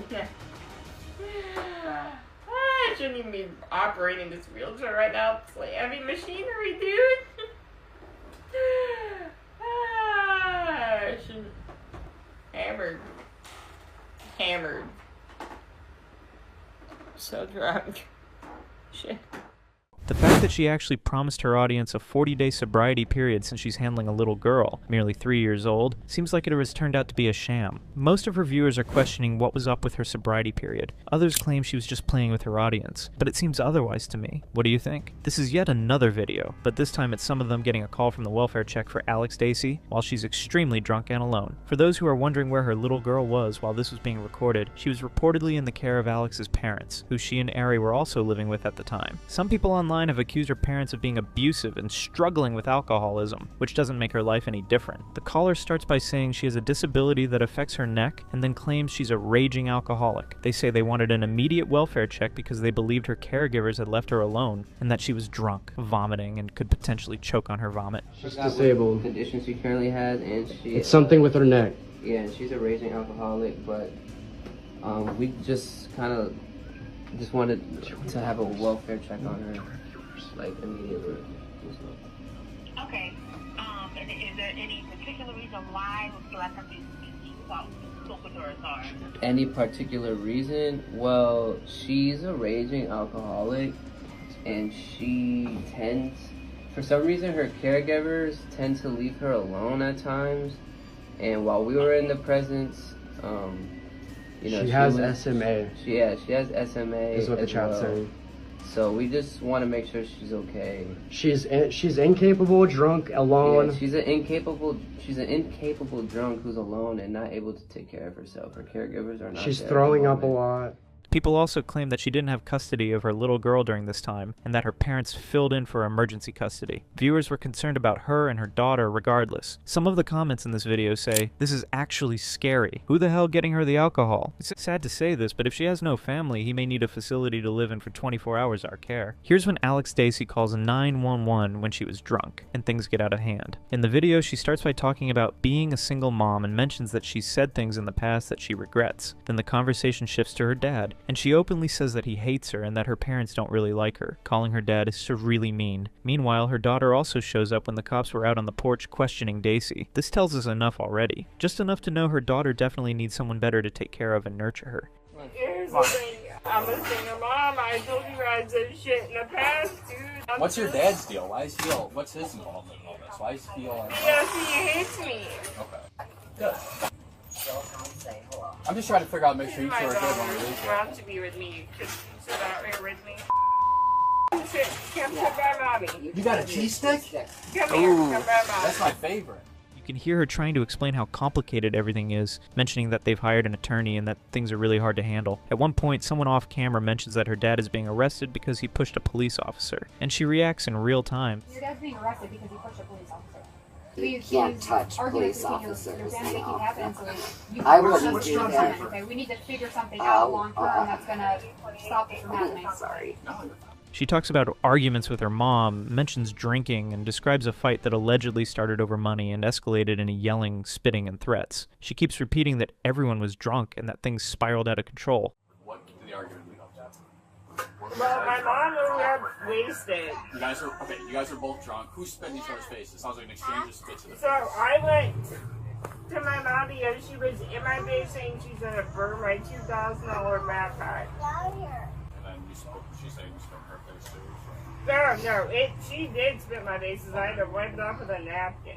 I shouldn't even be operating this wheelchair right now. It's like heavy machinery, dude. I shouldn't. Hammered. So drunk. Shit. The fact that she actually promised her audience a 40-day sobriety period since she's handling a little girl, merely 3 years old, seems like it has turned out to be a sham. Most of her viewers are questioning what was up with her sobriety period. Others claim she was just playing with her audience, but it seems otherwise to me. What do you think? This is yet another video, but this time it's some of them getting a call from the welfare check for Alex Dacey while she's extremely drunk and alone. For those who are wondering where her little girl was while this was being recorded, she was reportedly in the care of Alex's parents, who she and Ari were also living with at the time. Some people online have accused her parents of being abusive and struggling with alcoholism, which doesn't make her life any different. The caller starts by saying she has a disability that affects her neck and then claims she's a raging alcoholic. They say they wanted an immediate welfare check because they believed her caregivers had left her alone and that she was drunk, vomiting, and could potentially choke on her vomit. She's disabled. Condition she currently has, and she. It's something with her neck. Yeah, and she's a raging alcoholic, but we just kind of wanted to have a welfare check on her, like immediately. Okay. And is there any particular reason why the last time you spoke with her? Sorry. Any particular reason? Well, she's a raging alcoholic, and she tends, for some reason, her caregivers tend to leave her alone at times. And while we were in the presence, you know, she has SMA. She has SMA. Is what the chat's saying. So we just want to make sure she's okay. She's incapable, drunk, alone. Yeah, she's an incapable drunk who's alone and not able to take care of herself. Her caregivers are not. She's there throwing at up the a moment. lot. People also claim that she didn't have custody of her little girl during this time, and that her parents filled in for emergency custody. Viewers were concerned about her and her daughter regardless. Some of the comments in this video say, "This is actually scary. Who the hell getting her the alcohol?" It's sad to say this, but if she has no family, he may need a facility to live in for 24 hours our care. Here's when Alex Dacey calls 911 when she was drunk, and things get out of hand. In the video, she starts by talking about being a single mom and mentions that she's said things in the past that she regrets. Then the conversation shifts to her dad, and she openly says that he hates her and that her parents don't really like her, calling her dad really mean. Meanwhile, her daughter also shows up when the cops were out on the porch questioning Dacey. This tells us enough already. Just enough to know her daughter definitely needs someone better to take care of and nurture her. Here's the thing. I'm a single mom. I told you guys this shit in the past, dude. What's your dad's deal? Why is he all, what's his involvement in all this? Why is he all... Because he hates me. Okay. Good. I'm just trying to figure out, make sure you two are good when we leave here. Wants to be with me. Just sit out here with me. Sit, come by mommy. You got a cheese stick? Come here, come by mommy. That's my favorite. You can hear her trying to explain how complicated everything is, mentioning that they've hired an attorney and that things are really hard to handle. At one point, someone off camera mentions that her dad is being arrested because he pushed a police officer, and she reacts in real time. Your dad's being arrested because he pushed a police officer. You can't touch police officers. I wouldn't do that. Okay, we need to figure something out long term that's gonna stop this from happening. Sorry. She talks about arguments with her mom, mentions drinking, and describes a fight that allegedly started over money and escalated into yelling, spitting, and threats. She keeps repeating that everyone was drunk and that things spiraled out of control. What did the argument lead up to? Well, my mom only got wasted. You guys are both drunk. Who spit in each other's faces? Sounds like an exchange of spit to the face. So I went to my mom because she was in my face saying she's gonna burn my $2,000 backpack. And then she's saying you spit in her face too. No, she did spit my face, so I had to wipe it off with a napkin.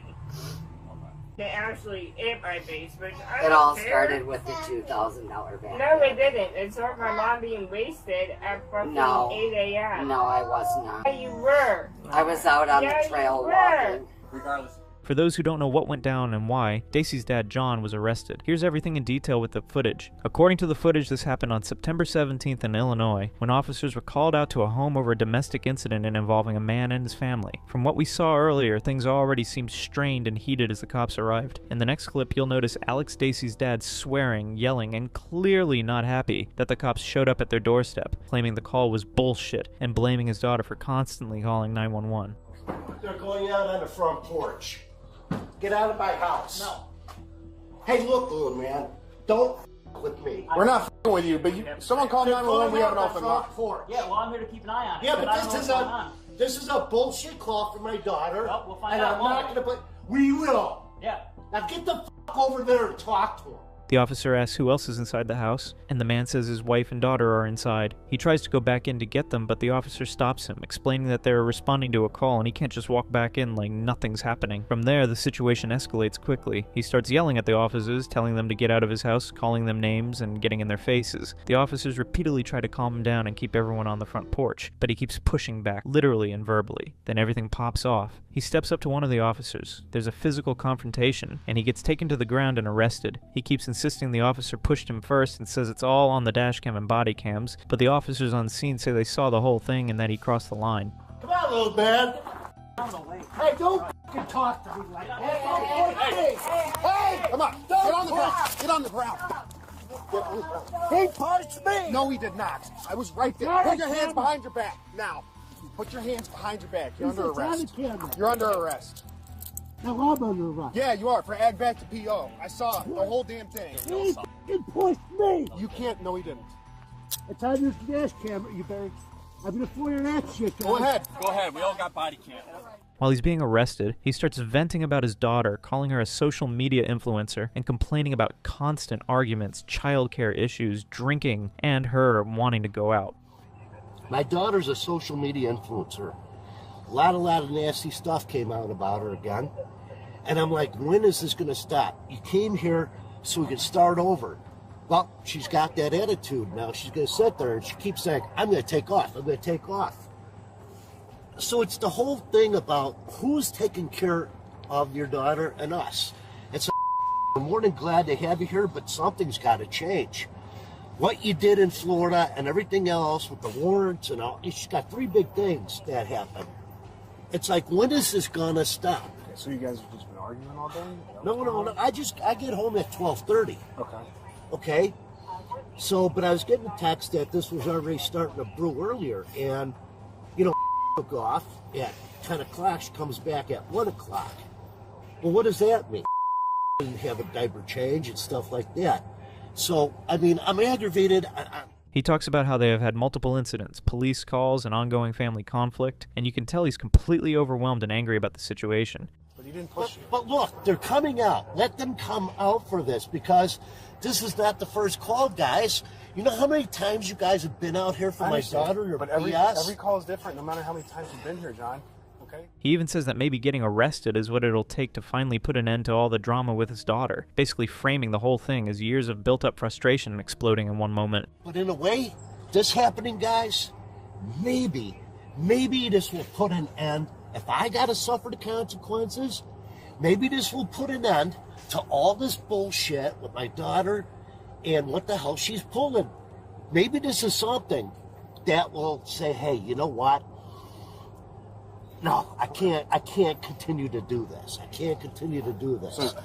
They actually ate my face, which I don't It all care. started with the $2,000 bag. No, it didn't. It started my mom being wasted at fucking 8 a.m. No, I was not. Yeah, you were. I was out on the trail walking. Regardless, For those who don't know what went down and why, Daisie's dad John was arrested. Here's everything in detail with the footage. According to the footage, this happened on September 17th in Illinois, when officers were called out to a home over a domestic incident involving a man and his family. From what we saw earlier, things already seemed strained and heated as the cops arrived. In the next clip, you'll notice Alex Daisie's dad swearing, yelling, and clearly not happy that the cops showed up at their doorstep, claiming the call was bullshit and blaming his daughter for constantly calling 911. They're going out on the front porch. Get out of my house. No. Hey, look, little man. Don't with me. We're not f***ing with you, but someone called 911, we have an open line. Yeah, well, I'm here to keep an eye on it. Yeah, but this is a bullshit call from my daughter. Well, we'll find and out. I'm not going to put... We will. Yeah. Now get the f*** over there and talk to him. The officer asks who else is inside the house, and the man says his wife and daughter are inside. He tries to go back in to get them, but the officer stops him, explaining that they're responding to a call and he can't just walk back in like nothing's happening. From there, the situation escalates quickly. He starts yelling at the officers, telling them to get out of his house, calling them names, and getting in their faces. The officers repeatedly try to calm him down and keep everyone on the front porch, but he keeps pushing back, literally and verbally. Then everything pops off. He steps up to one of the officers. There's a physical confrontation, and he gets taken to the ground and arrested. He keeps insisting the officer pushed him first and says it's all on the dash cam and body cams, but the officers on scene say they saw the whole thing and that he crossed the line. Come on, little man. Hey, don't f***ing talk to me like that. Hey, come on. Get on the ground. Get on the ground. He punched me. No, he did not. I was right there. Put your hands behind your back. Now. Put your hands behind your back. You're under arrest. You're under arrest. No, I'm under arrest. Yeah, you are. For ag back to PO. I saw the whole damn thing. He f***ing pushed me. You can't. No, he didn't. It's on your dash camera, you better. I'm gonna fire that shit. Go ahead. Go ahead. We all got body cam. While he's being arrested, he starts venting about his daughter, calling her a social media influencer, and complaining about constant arguments, childcare issues, drinking, and her wanting to go out. My daughter's a social media influencer. A lot of nasty stuff came out about her again. And I'm like, when is this gonna stop? You came here so we could start over. Well, she's got that attitude now. She's gonna sit there and she keeps saying, I'm gonna take off, I'm gonna take off. So it's the whole thing about who's taking care of your daughter and us. It's I'm more than glad to have you here, but something's gotta change. What you did in Florida and everything else with the warrants and all, she's got 3 big things that happened. It's like, when is this gonna stop? Okay, so you guys have just been arguing all day? No. I get home at 12:30. Okay. Okay? So, but I was getting a text that this was already starting to brew earlier, and, you know, took off at 10 o'clock, she comes back at 1 o'clock. Well, what does that mean? Didn't have a diaper change and stuff like that. So, I mean, I'm aggravated. He talks about how they have had multiple incidents, police calls, and ongoing family conflict, and you can tell he's completely overwhelmed and angry about the situation. But he didn't push you. But look, they're coming out. Let them come out for this, because this is not the first call, guys. You know how many times you guys have been out here for my daughter? Or but every call is different, no matter how many times you've been here, John. Okay? He even says that maybe getting arrested is what it'll take to finally put an end to all the drama with his daughter, basically framing the whole thing as years of built-up frustration exploding in one moment. But in a way, this happening, guys, maybe this will put an end. If I gotta suffer the consequences, maybe this will put an end to all this bullshit with my daughter and what the hell she's pulling. Maybe this is something that will say, hey, you know what? No, I can't continue to do this. I can't continue to do this.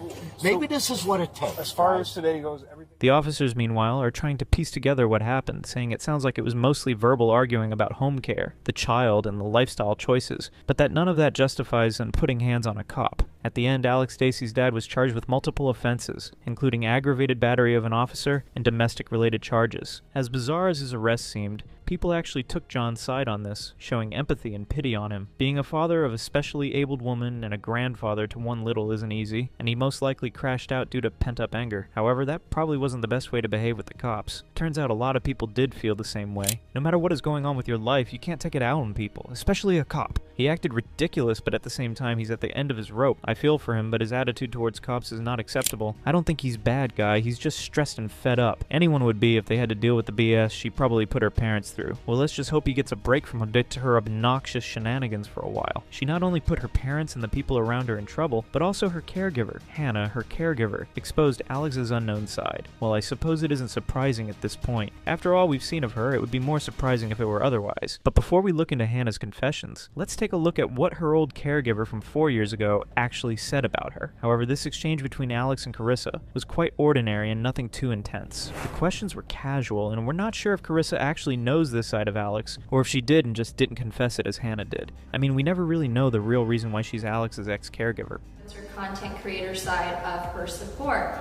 Maybe this is what it takes. As far as today goes, everything... The officers, meanwhile, are trying to piece together what happened, saying it sounds like it was mostly verbal arguing about home care, the child, and the lifestyle choices, but that none of that justifies them putting hands on a cop. At the end, Alex Daisie's dad was charged with multiple offenses, including aggravated battery of an officer and domestic-related charges. As bizarre as his arrest seemed, people actually took John's side on this, showing empathy and pity on him. Being a father of a specially abled woman and a grandfather to one little isn't easy, and he most likely crashed out due to pent-up anger. However, that probably wasn't the best way to behave with the cops. Turns out a lot of people did feel the same way. No matter what is going on with your life, you can't take it out on people, especially a cop. He acted ridiculous, but at the same time, he's at the end of his rope. I feel for him, but his attitude towards cops is not acceptable. I don't think he's bad guy, he's just stressed and fed up. Anyone would be if they had to deal with the BS she probably put her parents through. Well, let's just hope he gets a break from her obnoxious shenanigans for a while. She not only put her parents and the people around her in trouble, but also her caregiver. Hannah, her caregiver, exposed Alex's unknown side. Well, I suppose it isn't surprising at this point. After all we've seen of her, it would be more surprising if it were otherwise. But before we look into Hannah's confessions, let's take a look at what her old caregiver from 4 years ago actually said about her. However, this exchange between Alex and Carissa was quite ordinary and nothing too intense. The questions were casual, and we're not sure if Carissa actually knows this side of Alex, or if she did and just didn't confess it as Hannah did. I mean, we never really know the real reason why she's Alex's ex-caregiver. It's her content creator side of her support.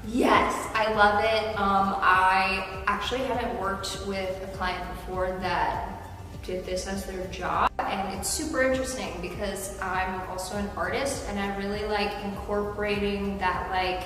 Yes, I love it. I actually haven't worked with a client before that did this as their job, and it's super interesting because I'm also an artist and I really like incorporating that like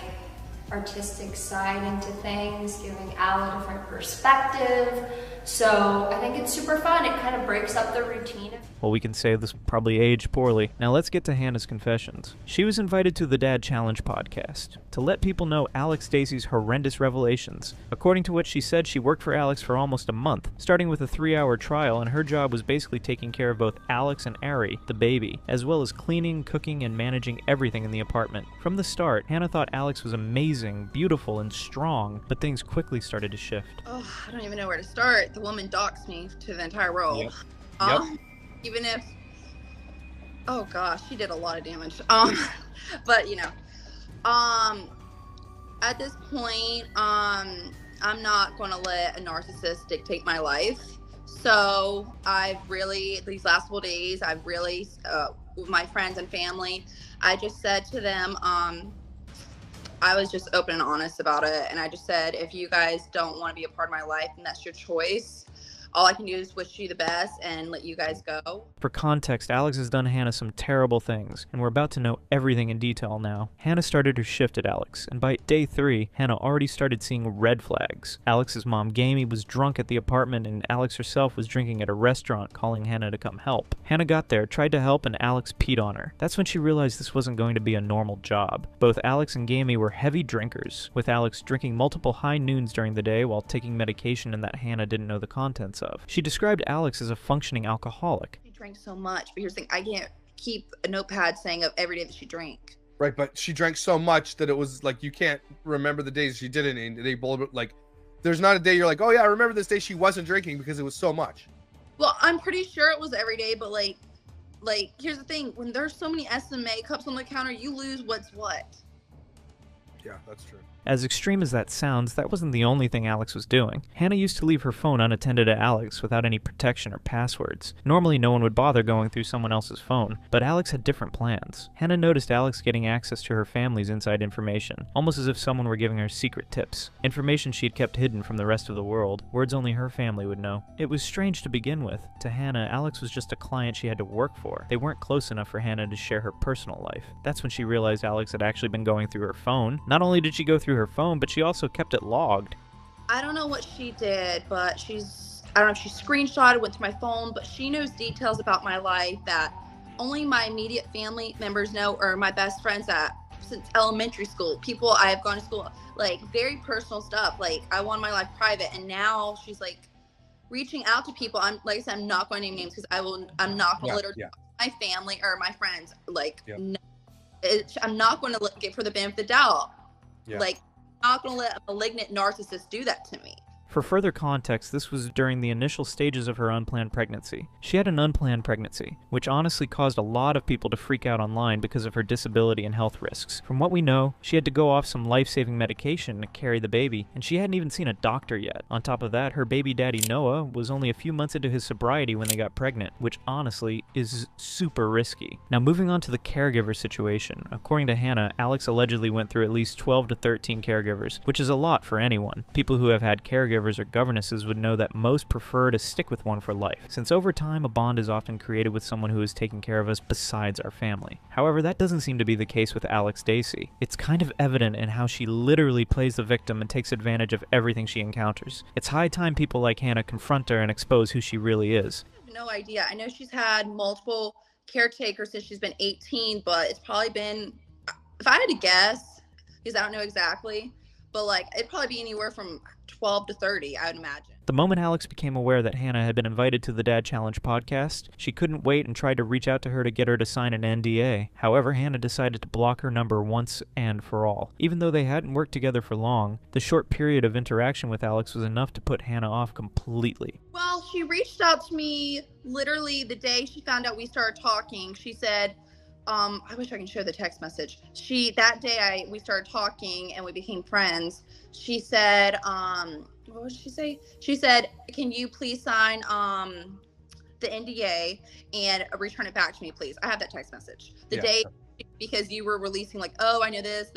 artistic side into things, giving Al a different perspective. So I think it's super fun. It kind of breaks up the routine. Well, we can say this probably aged poorly. Now let's get to Hannah's confessions. She was invited to the Dad Challenge podcast to let people know Alex Stacey's horrendous revelations, according to what she said she worked for Alex for almost a month, starting with a 3-hour trial, and her job was basically taking care of both Alex and Ari, the baby, as well as cleaning, cooking, and managing everything in the apartment. From the start, Hannah thought Alex was amazing, beautiful, and strong, but things quickly started to shift. Oh, I don't even know where to start. The woman doxed me to the entire world. Yep. Even if, oh gosh, she did a lot of damage. But you know, at this point, I'm not going to let a narcissist dictate my life. So I've really, these last couple days, I've really, with my friends and family, I just said to them, I was just open and honest about it. And I just said, if you guys don't want to be a part of my life, then that's your choice. All I can do is wish you the best and let you guys go. For context, Alex has done Hannah some terrible things, and we're about to know everything in detail now. Hannah started her shift at Alex, and by day 3, Hannah already started seeing red flags. Alex's mom, Gamey, was drunk at the apartment, and Alex herself was drinking at a restaurant, calling Hannah to come help. Hannah got there, tried to help, and Alex peed on her. That's when she realized this wasn't going to be a normal job. Both Alex and Gamey were heavy drinkers, with Alex drinking multiple high noons during the day while taking medication that Hannah didn't know the contents of. She described Alex as a functioning alcoholic. She drank so much, but here's the thing, I can't keep a notepad saying of every day that she drank. Right, but she drank so much that it was like you can't remember the days she didn't. And they both like, there's not a day you're like, oh yeah, I remember this day she wasn't drinking because it was so much. Well, I'm pretty sure it was every day, but like here's the thing, when there's so many SMA cups on the counter, you lose what's what. Yeah, that's true. As extreme as that sounds, that wasn't the only thing Alex was doing. Hannah used to leave her phone unattended at Alex without any protection or passwords. Normally no one would bother going through someone else's phone, but Alex had different plans. Hannah noticed Alex getting access to her family's inside information, almost as if someone were giving her secret tips. Information she had kept hidden from the rest of the world, words only her family would know. It was strange to begin with. To Hannah, Alex was just a client she had to work for. They weren't close enough for Hannah to share her personal life. That's when she realized Alex had actually been going through her phone. Not only did she go through her phone, but she also kept it logged. I don't know what she did, but I don't know if she screenshotted, went to my phone, but she knows details about my life that only my immediate family members know, or my best friends that since elementary school, people I have gone to school, like very personal stuff. Like I want my life private, and now she's like reaching out to people. I'm like I said, I'm not going to name names because I'm not going to let her my family or my friends. Like I'm not going to give her the benefit of the doubt. Like I'm not going to let a malignant narcissist do that to me. For further context, this was during the initial stages of her unplanned pregnancy. She had an unplanned pregnancy, which honestly caused a lot of people to freak out online because of her disability and health risks. From what we know, she had to go off some life-saving medication to carry the baby, and she hadn't even seen a doctor yet. On top of that, her baby daddy Noah was only a few months into his sobriety when they got pregnant, which honestly is super risky. Now moving on to the caregiver situation. According to Hannah, Alex allegedly went through at least 12 to 13 caregivers, which is a lot for anyone. People who have had caregivers or governesses would know that most prefer to stick with one for life, since over time a bond is often created with someone who is taking care of us besides our family. However, that doesn't seem to be the case with Alex Stacey. It's kind of evident in how she literally plays the victim and takes advantage of everything she encounters. It's high time people like Hannah confront her and expose who she really is. I have no idea. I know she's had multiple caretaker since she's been 18, but it's probably been, if I had to guess, because I don't know exactly, but like it'd probably be anywhere from 12 to 30, I would imagine. The moment Alex became aware that Hannah had been invited to the Dad Challenge podcast, she couldn't wait and tried to reach out to her to get her to sign an NDA. However, Hannah decided to block her number once and for all. Even though they hadn't worked together for long, the short period of interaction with Alex was enough to put Hannah off completely. Well, she reached out to me literally the day she found out we started talking. She said, I wish I can share the text message. That day we started talking and we became friends. She said, what did she say? She said, can you please sign the NDA and return it back to me, please? I have that text message. The day, because you were releasing like, oh, I know this.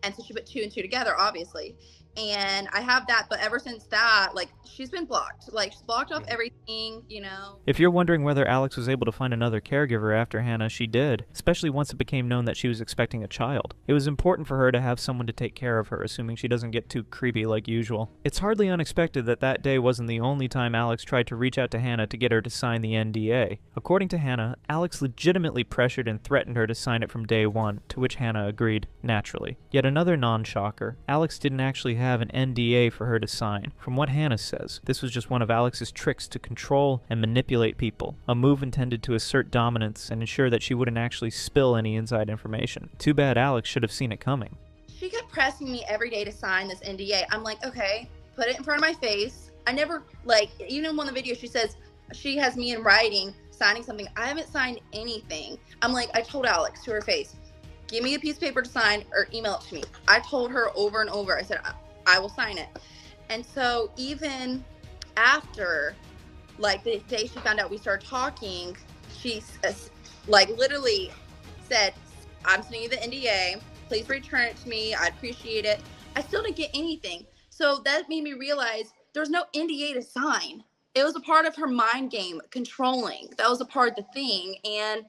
And so she put 2 and 2 together, obviously. And I have that, but ever since that, like, she's been blocked. Like, she's blocked off everything, you know. If you're wondering whether Alex was able to find another caregiver after Hannah, she did, especially once it became known that she was expecting a child. It was important for her to have someone to take care of her, assuming she doesn't get too creepy like usual. It's hardly unexpected that that day wasn't the only time Alex tried to reach out to Hannah to get her to sign the NDA. According to Hannah, Alex legitimately pressured and threatened her to sign it from day one, to which Hannah agreed, naturally. Yet another non-shocker, Alex didn't actually have an NDA for her to sign. From what Hannah says, this was just one of Alex's tricks to control and manipulate people, a move intended to assert dominance and ensure that she wouldn't actually spill any inside information. Too bad Alex should have seen it coming. She kept pressing me every day to sign this NDA. I'm like, okay, put it in front of my face. I never, like, even in one of the videos, she says she has me in writing signing something. I haven't signed anything. I'm like, I told Alex to her face, give me a piece of paper to sign or email it to me. I told her over and over, I said, I will sign it. And so even after, like, the day she found out we started talking, she like literally said, I'm sending you the NDA, please return it to me, I appreciate it. I still didn't get anything. So that made me realize there was no NDA to sign. It was a part of her mind game, controlling. That was a part of the thing. And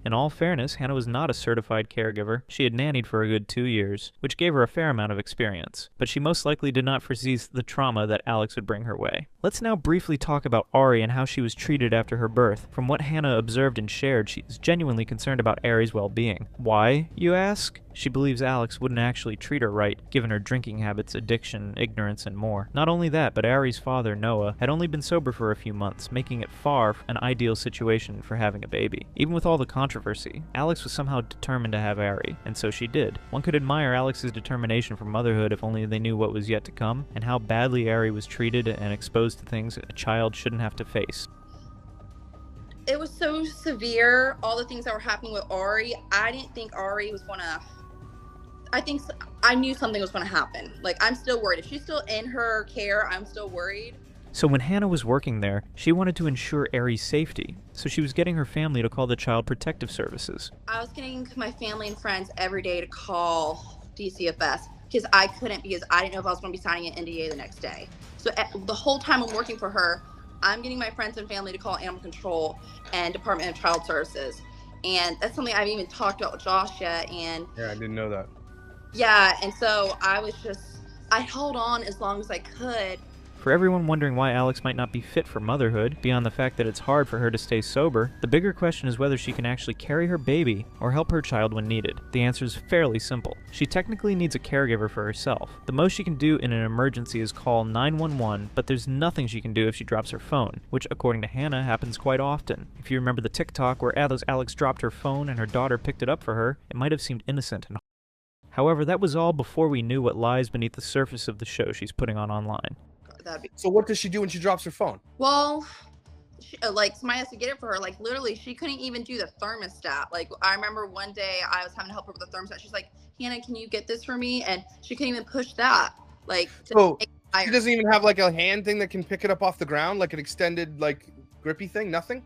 in all fairness, Hannah was not a certified caregiver. She had nannied for a good 2 years, which gave her a fair amount of experience, but she most likely did not foresee the trauma that Alex would bring her way. Let's now briefly talk about Ari and how she was treated after her birth. From what Hannah observed and shared, she is genuinely concerned about Ari's well-being. Why, you ask? She believes Alex wouldn't actually treat her right, given her drinking habits, addiction, ignorance, and more. Not only that, but Ari's father, Noah, had only been sober for a few months, making it far an ideal situation for having a baby. Even with all the controversy, Alex was somehow determined to have Ari, and so she did. One could admire Alex's determination for motherhood if only they knew what was yet to come, and how badly Ari was treated and exposed to things a child shouldn't have to face. it was so severe, all the things that were happening with Ari. I didn't think Ari was gonna, I knew something was gonna happen. Like, I'm still worried. If she's still in her care, I'm still worried. So when Hannah was working there, she wanted to ensure Ari's safety, so she was getting her family to call the Child Protective Services. I was getting my family and friends every day to call DCFS because I couldn't, because I didn't know if I was going to be signing an NDA the next day. So the whole time I'm working for her, I'm getting my friends and family to call Animal Control and Department of Child Services. And that's something I haven't even talked about with Josh yet. And yeah, I didn't know that. Yeah, and so I held on as long as I could. For everyone wondering why Alex might not be fit for motherhood, beyond the fact that it's hard for her to stay sober, the bigger question is whether she can actually carry her baby or help her child when needed. The answer is fairly simple. She technically needs a caregiver for herself. The most she can do in an emergency is call 911, but there's nothing she can do if she drops her phone, which according to Hannah happens quite often. If you remember the TikTok where Alex dropped her phone and her daughter picked it up for her, it might have seemed innocent and however, that was all before we knew what lies beneath the surface of the show she's putting on online. So what does she do when she drops her phone? Well, like, somebody has to get it for her. Like, literally, she couldn't even do the thermostat. Like, I remember one day I was having to help her with the thermostat. She's like, Hannah, can you get this for me? And she couldn't even push that. Like, so she doesn't even have like a hand thing that can pick it up off the ground, like an extended, like, grippy thing? Nothing?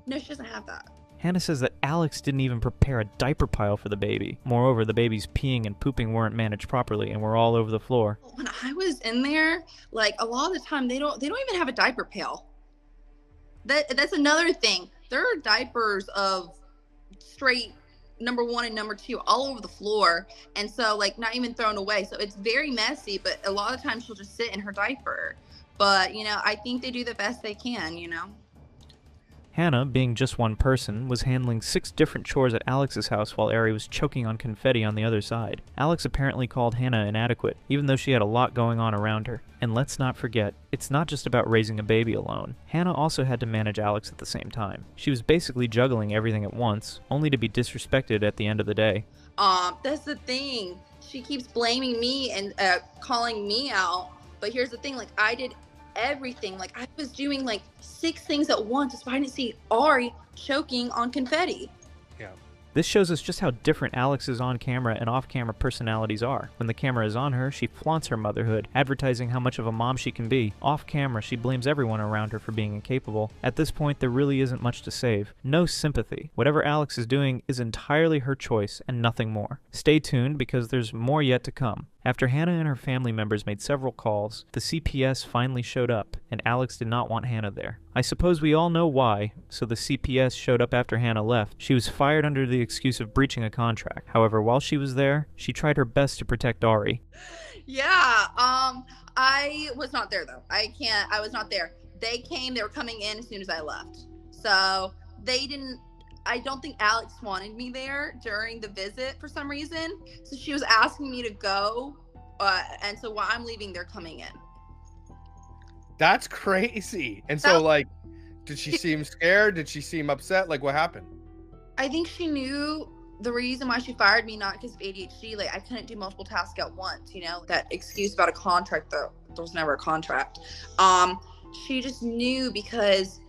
No, she doesn't have that. Hannah says that Alex didn't even prepare a diaper pile for the baby. Moreover, the baby's peeing and pooping weren't managed properly and were all over the floor. When I was in there, like, a lot of the time they don't even have a diaper pail. That's another thing. There are diapers of straight number 1 and number 2 all over the floor, and so, like, not even thrown away. So it's very messy, but a lot of times she'll just sit in her diaper. But, you know, I think they do the best they can, you know. Hannah, being just one person, was handling 6 different chores at Alex's house while Ari was choking on confetti on the other side. Alex apparently called Hannah inadequate, even though she had a lot going on around her. And let's not forget, it's not just about raising a baby alone. Hannah also had to manage Alex at the same time. She was basically juggling everything at once, only to be disrespected at the end of the day. That's the thing. She keeps blaming me and calling me out. But here's the thing, like, I did everything. Like, I was doing like 6 things at once. That's why I didn't see Ari choking on confetti. Yeah. This shows us just how different Alex's on-camera and off-camera personalities are. When the camera is on her, she flaunts her motherhood, advertising how much of a mom she can be. Off-camera, she blames everyone around her for being incapable. At this point, there really isn't much to save. No sympathy. Whatever Alex is doing is entirely her choice and nothing more. Stay tuned because there's more yet to come. After Hannah and her family members made several calls, the CPS finally showed up, and Alex did not want Hannah there. I suppose we all know why, so the CPS showed up after Hannah left. She was fired under the excuse of breaching a contract. However, while she was there, she tried her best to protect Ari. Yeah, I was not there though. I was not there. They were coming in as soon as I left. So I don't think Alex wanted me there during the visit for some reason. So she was asking me to go. And so while I'm leaving, they're coming in. That's crazy. And so, like, did she seem scared? Did she seem upset? Like, what happened? I think she knew the reason why she fired me, not because of ADHD. Like, I couldn't do multiple tasks at once, you know? That excuse about a contract, though. There was never a contract. She just knew because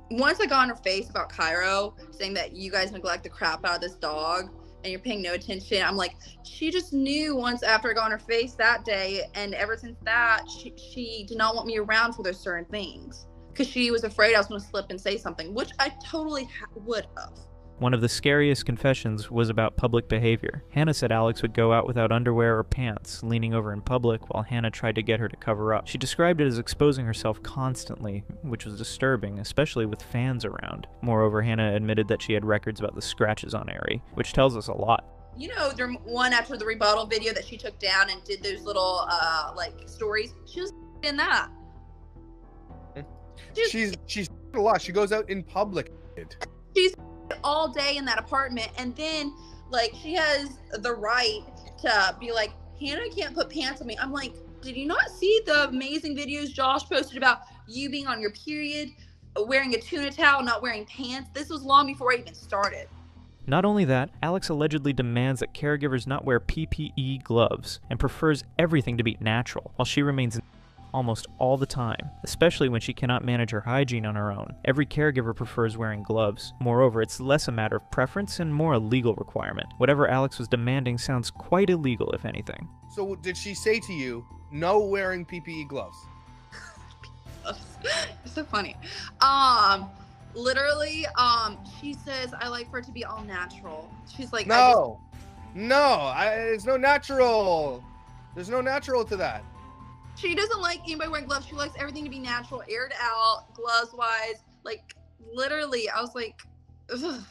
once I got on her face about Cairo, saying that you guys neglect the crap out of this dog and you're paying no attention, I'm like, she just knew once after I got on her face that day, and ever since that, she did not want me around for those certain things because she was afraid I was going to slip and say something, which I totally would have. One of the scariest confessions was about public behavior. Hannah said Alex would go out without underwear or pants, leaning over in public while Hannah tried to get her to cover up. She described it as exposing herself constantly, which was disturbing, especially with fans around. Moreover, Hannah admitted that she had records about the scratches on Ari, which tells us a lot. You know, the one after the rebuttal video that she took down and did those little, like, stories? She was in that. She's a lot. She goes out in public. She's all day in that apartment, and then like she has the right to be like, Hannah can't put pants on me. I'm like, did you not see the amazing videos Josh posted about you being on your period, wearing a tuna towel, not wearing pants? This was long before I even started. Not only that, Alex allegedly demands that caregivers not wear PPE gloves and prefers everything to be natural, while she remains almost all the time, especially when she cannot manage her hygiene on her own. Every caregiver prefers wearing gloves. Moreover, it's less a matter of preference and more a legal requirement. Whatever Alex was demanding sounds quite illegal, if anything. So did she say to you, no wearing PPE gloves? It's so funny. Literally, she says, I like for it to be all natural. She's like, there's no natural. There's no natural to that. She doesn't like anybody wearing gloves. She likes everything to be natural, aired out, gloves-wise. Like, literally, I was like, ugh.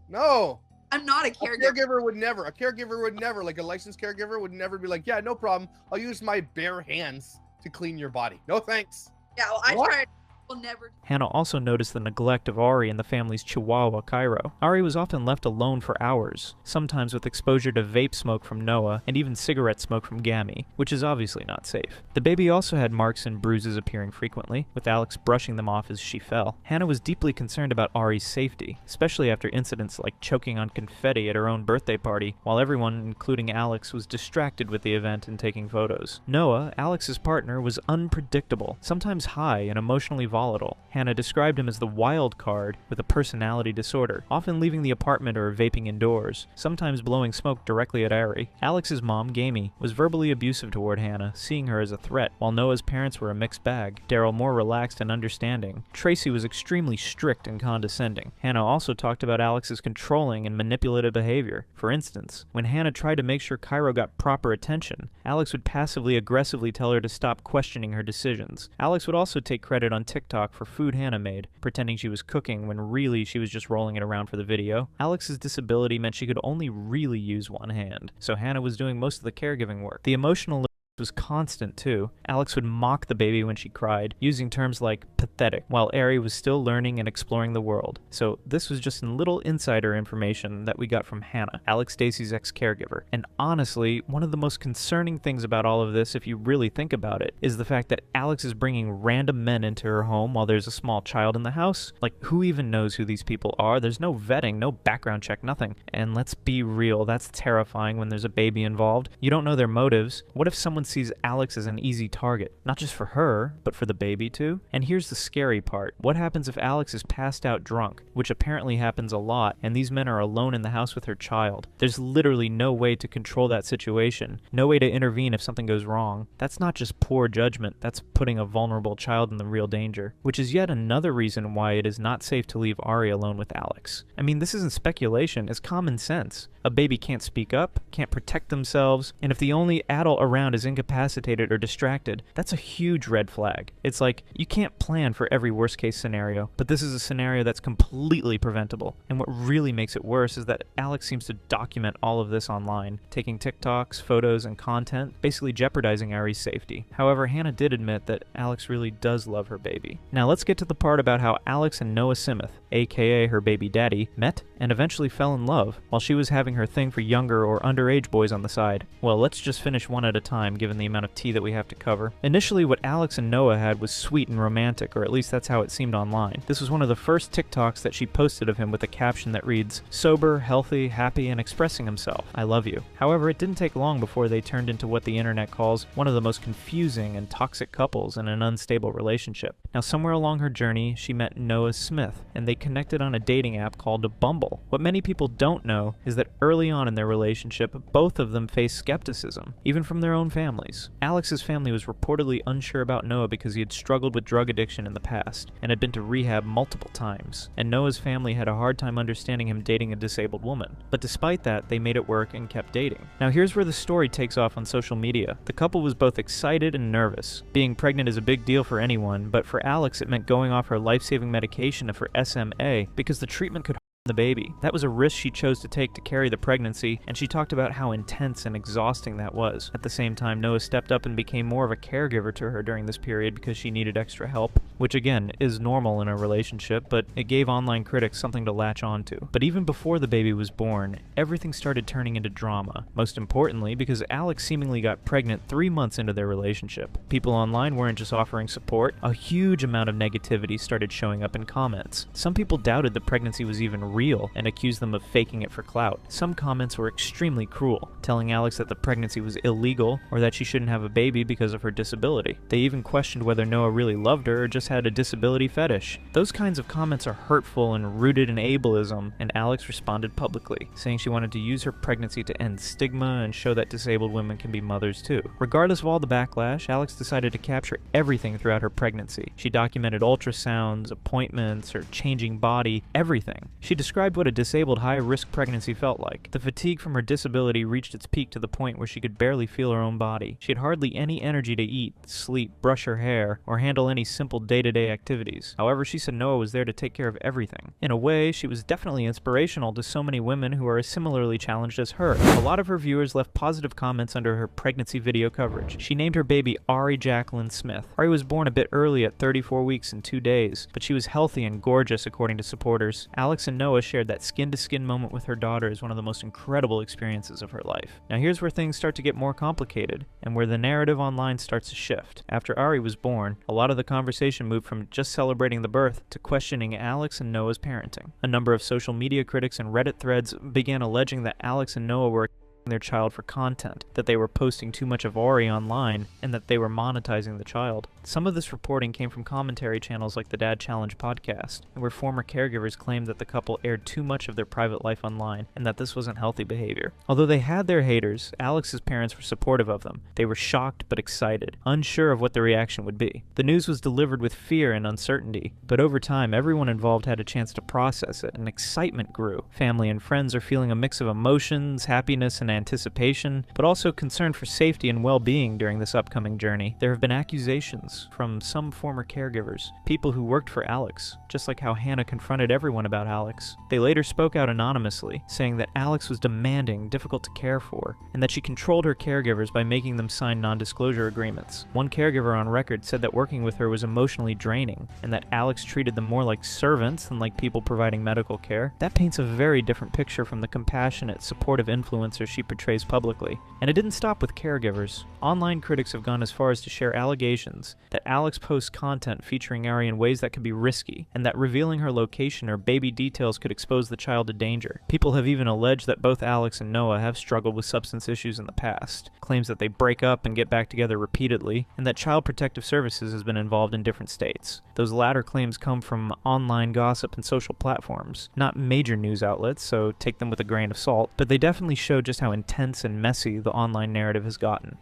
No. I'm not a caregiver. A caregiver would never, like a licensed caregiver would never be like, yeah, no problem. I'll use my bare hands to clean your body. No thanks. Yeah, well, I tried. Will never. Hannah also noticed the neglect of Ari and the family's chihuahua, Cairo. Ari was often left alone for hours, sometimes with exposure to vape smoke from Noah and even cigarette smoke from Gammy, which is obviously not safe. The baby also had marks and bruises appearing frequently, with Alex brushing them off as she fell. Hannah was deeply concerned about Ari's safety, especially after incidents like choking on confetti at her own birthday party, while everyone, including Alex, was distracted with the event and taking photos. Noah, Alex's partner, was unpredictable, sometimes high and emotionally volatile. Hannah described him as the wild card with a personality disorder, often leaving the apartment or vaping indoors, sometimes blowing smoke directly at Ari. Alex's mom, Gamey, was verbally abusive toward Hannah, seeing her as a threat, while Noah's parents were a mixed bag. Daryl more relaxed and understanding. Tracy was extremely strict and condescending. Hannah also talked about Alex's controlling and manipulative behavior. For instance, when Hannah tried to make sure Cairo got proper attention, Alex would passively aggressively tell her to stop questioning her decisions. Alex would also take credit on TikTok for food Hannah made, pretending she was cooking when really she was just rolling it around for the video. Alex's disability meant she could only really use one hand, so Hannah was doing most of the caregiving work. The emotional was constant too. Alex would mock the baby when she cried, using terms like pathetic, while Ari was still learning and exploring the world. So this was just some little insider information that we got from Hannah, Alex Stacey's ex-caregiver. And honestly, one of the most concerning things about all of this, if you really think about it, is the fact that Alex is bringing random men into her home while there's a small child in the house. Like, who even knows who these people are? There's no vetting, no background check, nothing. And let's be real, that's terrifying when there's a baby involved. You don't know their motives. What if someone sees Alex as an easy target? Not just for her, but for the baby too? And here's the scary part. What happens if Alex is passed out drunk, which apparently happens a lot, and these men are alone in the house with her child? There's literally no way to control that situation, no way to intervene if something goes wrong. That's not just poor judgment, that's putting a vulnerable child in the real danger. Which is yet another reason why it is not safe to leave Ari alone with Alex. I mean, this isn't speculation, it's common sense. A baby can't speak up, can't protect themselves, and if the only adult around is incapacitated or distracted, that's a huge red flag. It's like, you can't plan for every worst case scenario, but this is a scenario that's completely preventable. And what really makes it worse is that Alex seems to document all of this online, taking TikToks, photos, and content, basically jeopardizing Ari's safety. However, Hannah did admit that Alex really does love her baby. Now let's get to the part about how Alex and Noah Simith, aka her baby daddy, met and eventually fell in love while she was having her thing for younger or underage boys on the side. Well, let's just finish one at a time given the amount of tea that we have to cover. Initially, what Alex and Noah had was sweet and romantic, or at least that's how it seemed online. This was one of the first TikToks that she posted of him with a caption that reads, "Sober, healthy, happy, and expressing himself. I love you." However, it didn't take long before they turned into what the internet calls one of the most confusing and toxic couples in an unstable relationship. Now, somewhere along her journey, she met Noah Smith, and they connected on a dating app called Bumble. What many people don't know is that early on in their relationship, both of them faced skepticism, even from their own families. Alex's family was reportedly unsure about Noah because he had struggled with drug addiction in the past and had been to rehab multiple times, and Noah's family had a hard time understanding him dating a disabled woman. But despite that, they made it work and kept dating. Now here's where the story takes off on social media. The couple was both excited and nervous. Being pregnant is a big deal for anyone, but for Alex it meant going off her life-saving medication for SMA because the treatment could the baby. That was a risk she chose to take to carry the pregnancy, and she talked about how intense and exhausting that was. At the same time, Noah stepped up and became more of a caregiver to her during this period because she needed extra help, which again is normal in a relationship, but it gave online critics something to latch onto. But even before the baby was born, everything started turning into drama. Most importantly, because Alex seemingly got pregnant 3 months into their relationship. People online weren't just offering support, a huge amount of negativity started showing up in comments. Some people doubted the pregnancy was even real and accused them of faking it for clout. Some comments were extremely cruel, telling Alex that the pregnancy was illegal or that she shouldn't have a baby because of her disability. They even questioned whether Noah really loved her or just had a disability fetish. Those kinds of comments are hurtful and rooted in ableism, and Alex responded publicly, saying she wanted to use her pregnancy to end stigma and show that disabled women can be mothers too. Regardless of all the backlash, Alex decided to capture everything throughout her pregnancy. She documented ultrasounds, appointments, her changing body, everything. She described what a disabled high-risk pregnancy felt like. The fatigue from her disability reached its peak to the point where she could barely feel her own body. She had hardly any energy to eat, sleep, brush her hair, or handle any simple day-to-day activities. However, she said Noah was there to take care of everything. In a way, she was definitely inspirational to so many women who are as similarly challenged as her. A lot of her viewers left positive comments under her pregnancy video coverage. She named her baby Ari Jacqueline Smith. Ari was born a bit early at 34 weeks and 2 days, but she was healthy and gorgeous according to supporters. Alex and Noah shared that skin-to-skin moment with her daughter as one of the most incredible experiences of her life. Now here's where things start to get more complicated, and where the narrative online starts to shift. After Ari was born, a lot of the conversation moved from just celebrating the birth to questioning Alex and Noah's parenting. A number of social media critics and Reddit threads began alleging that Alex and Noah were their child for content, that they were posting too much of Ari online, and that they were monetizing the child. Some of this reporting came from commentary channels like the Dad Challenge podcast, where former caregivers claimed that the couple aired too much of their private life online, and that this wasn't healthy behavior. Although they had their haters, Alex's parents were supportive of them. They were shocked but excited, unsure of what the reaction would be. The news was delivered with fear and uncertainty, but over time everyone involved had a chance to process it, and excitement grew. Family and friends are feeling a mix of emotions, happiness, and anticipation, but also concern for safety and well-being during this upcoming journey. There have been accusations, confessions from some former caregivers, people who worked for Alex, just like how Hannah confronted everyone about Alex. They later spoke out anonymously, saying that Alex was demanding, difficult to care for, and that she controlled her caregivers by making them sign non-disclosure agreements. One caregiver on record said that working with her was emotionally draining, and that Alex treated them more like servants than like people providing medical care. That paints a very different picture from the compassionate, supportive influencer she portrays publicly. And it didn't stop with caregivers. Online critics have gone as far as to share allegations that Alex posts content featuring Ari in ways that could be risky, and that revealing her location or baby details could expose the child to danger. People have even alleged that both Alex and Noah have struggled with substance issues in the past, claims that they break up and get back together repeatedly, and that Child Protective Services has been involved in different states. Those latter claims come from online gossip and social platforms, not major news outlets, so take them with a grain of salt, but they definitely show just how intense and messy the online narrative has gotten.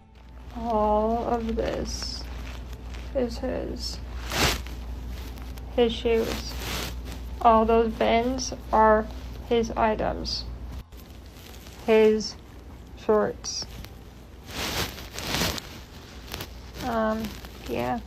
All of this is his. His shoes. All those bins are his items. His shorts. Yeah.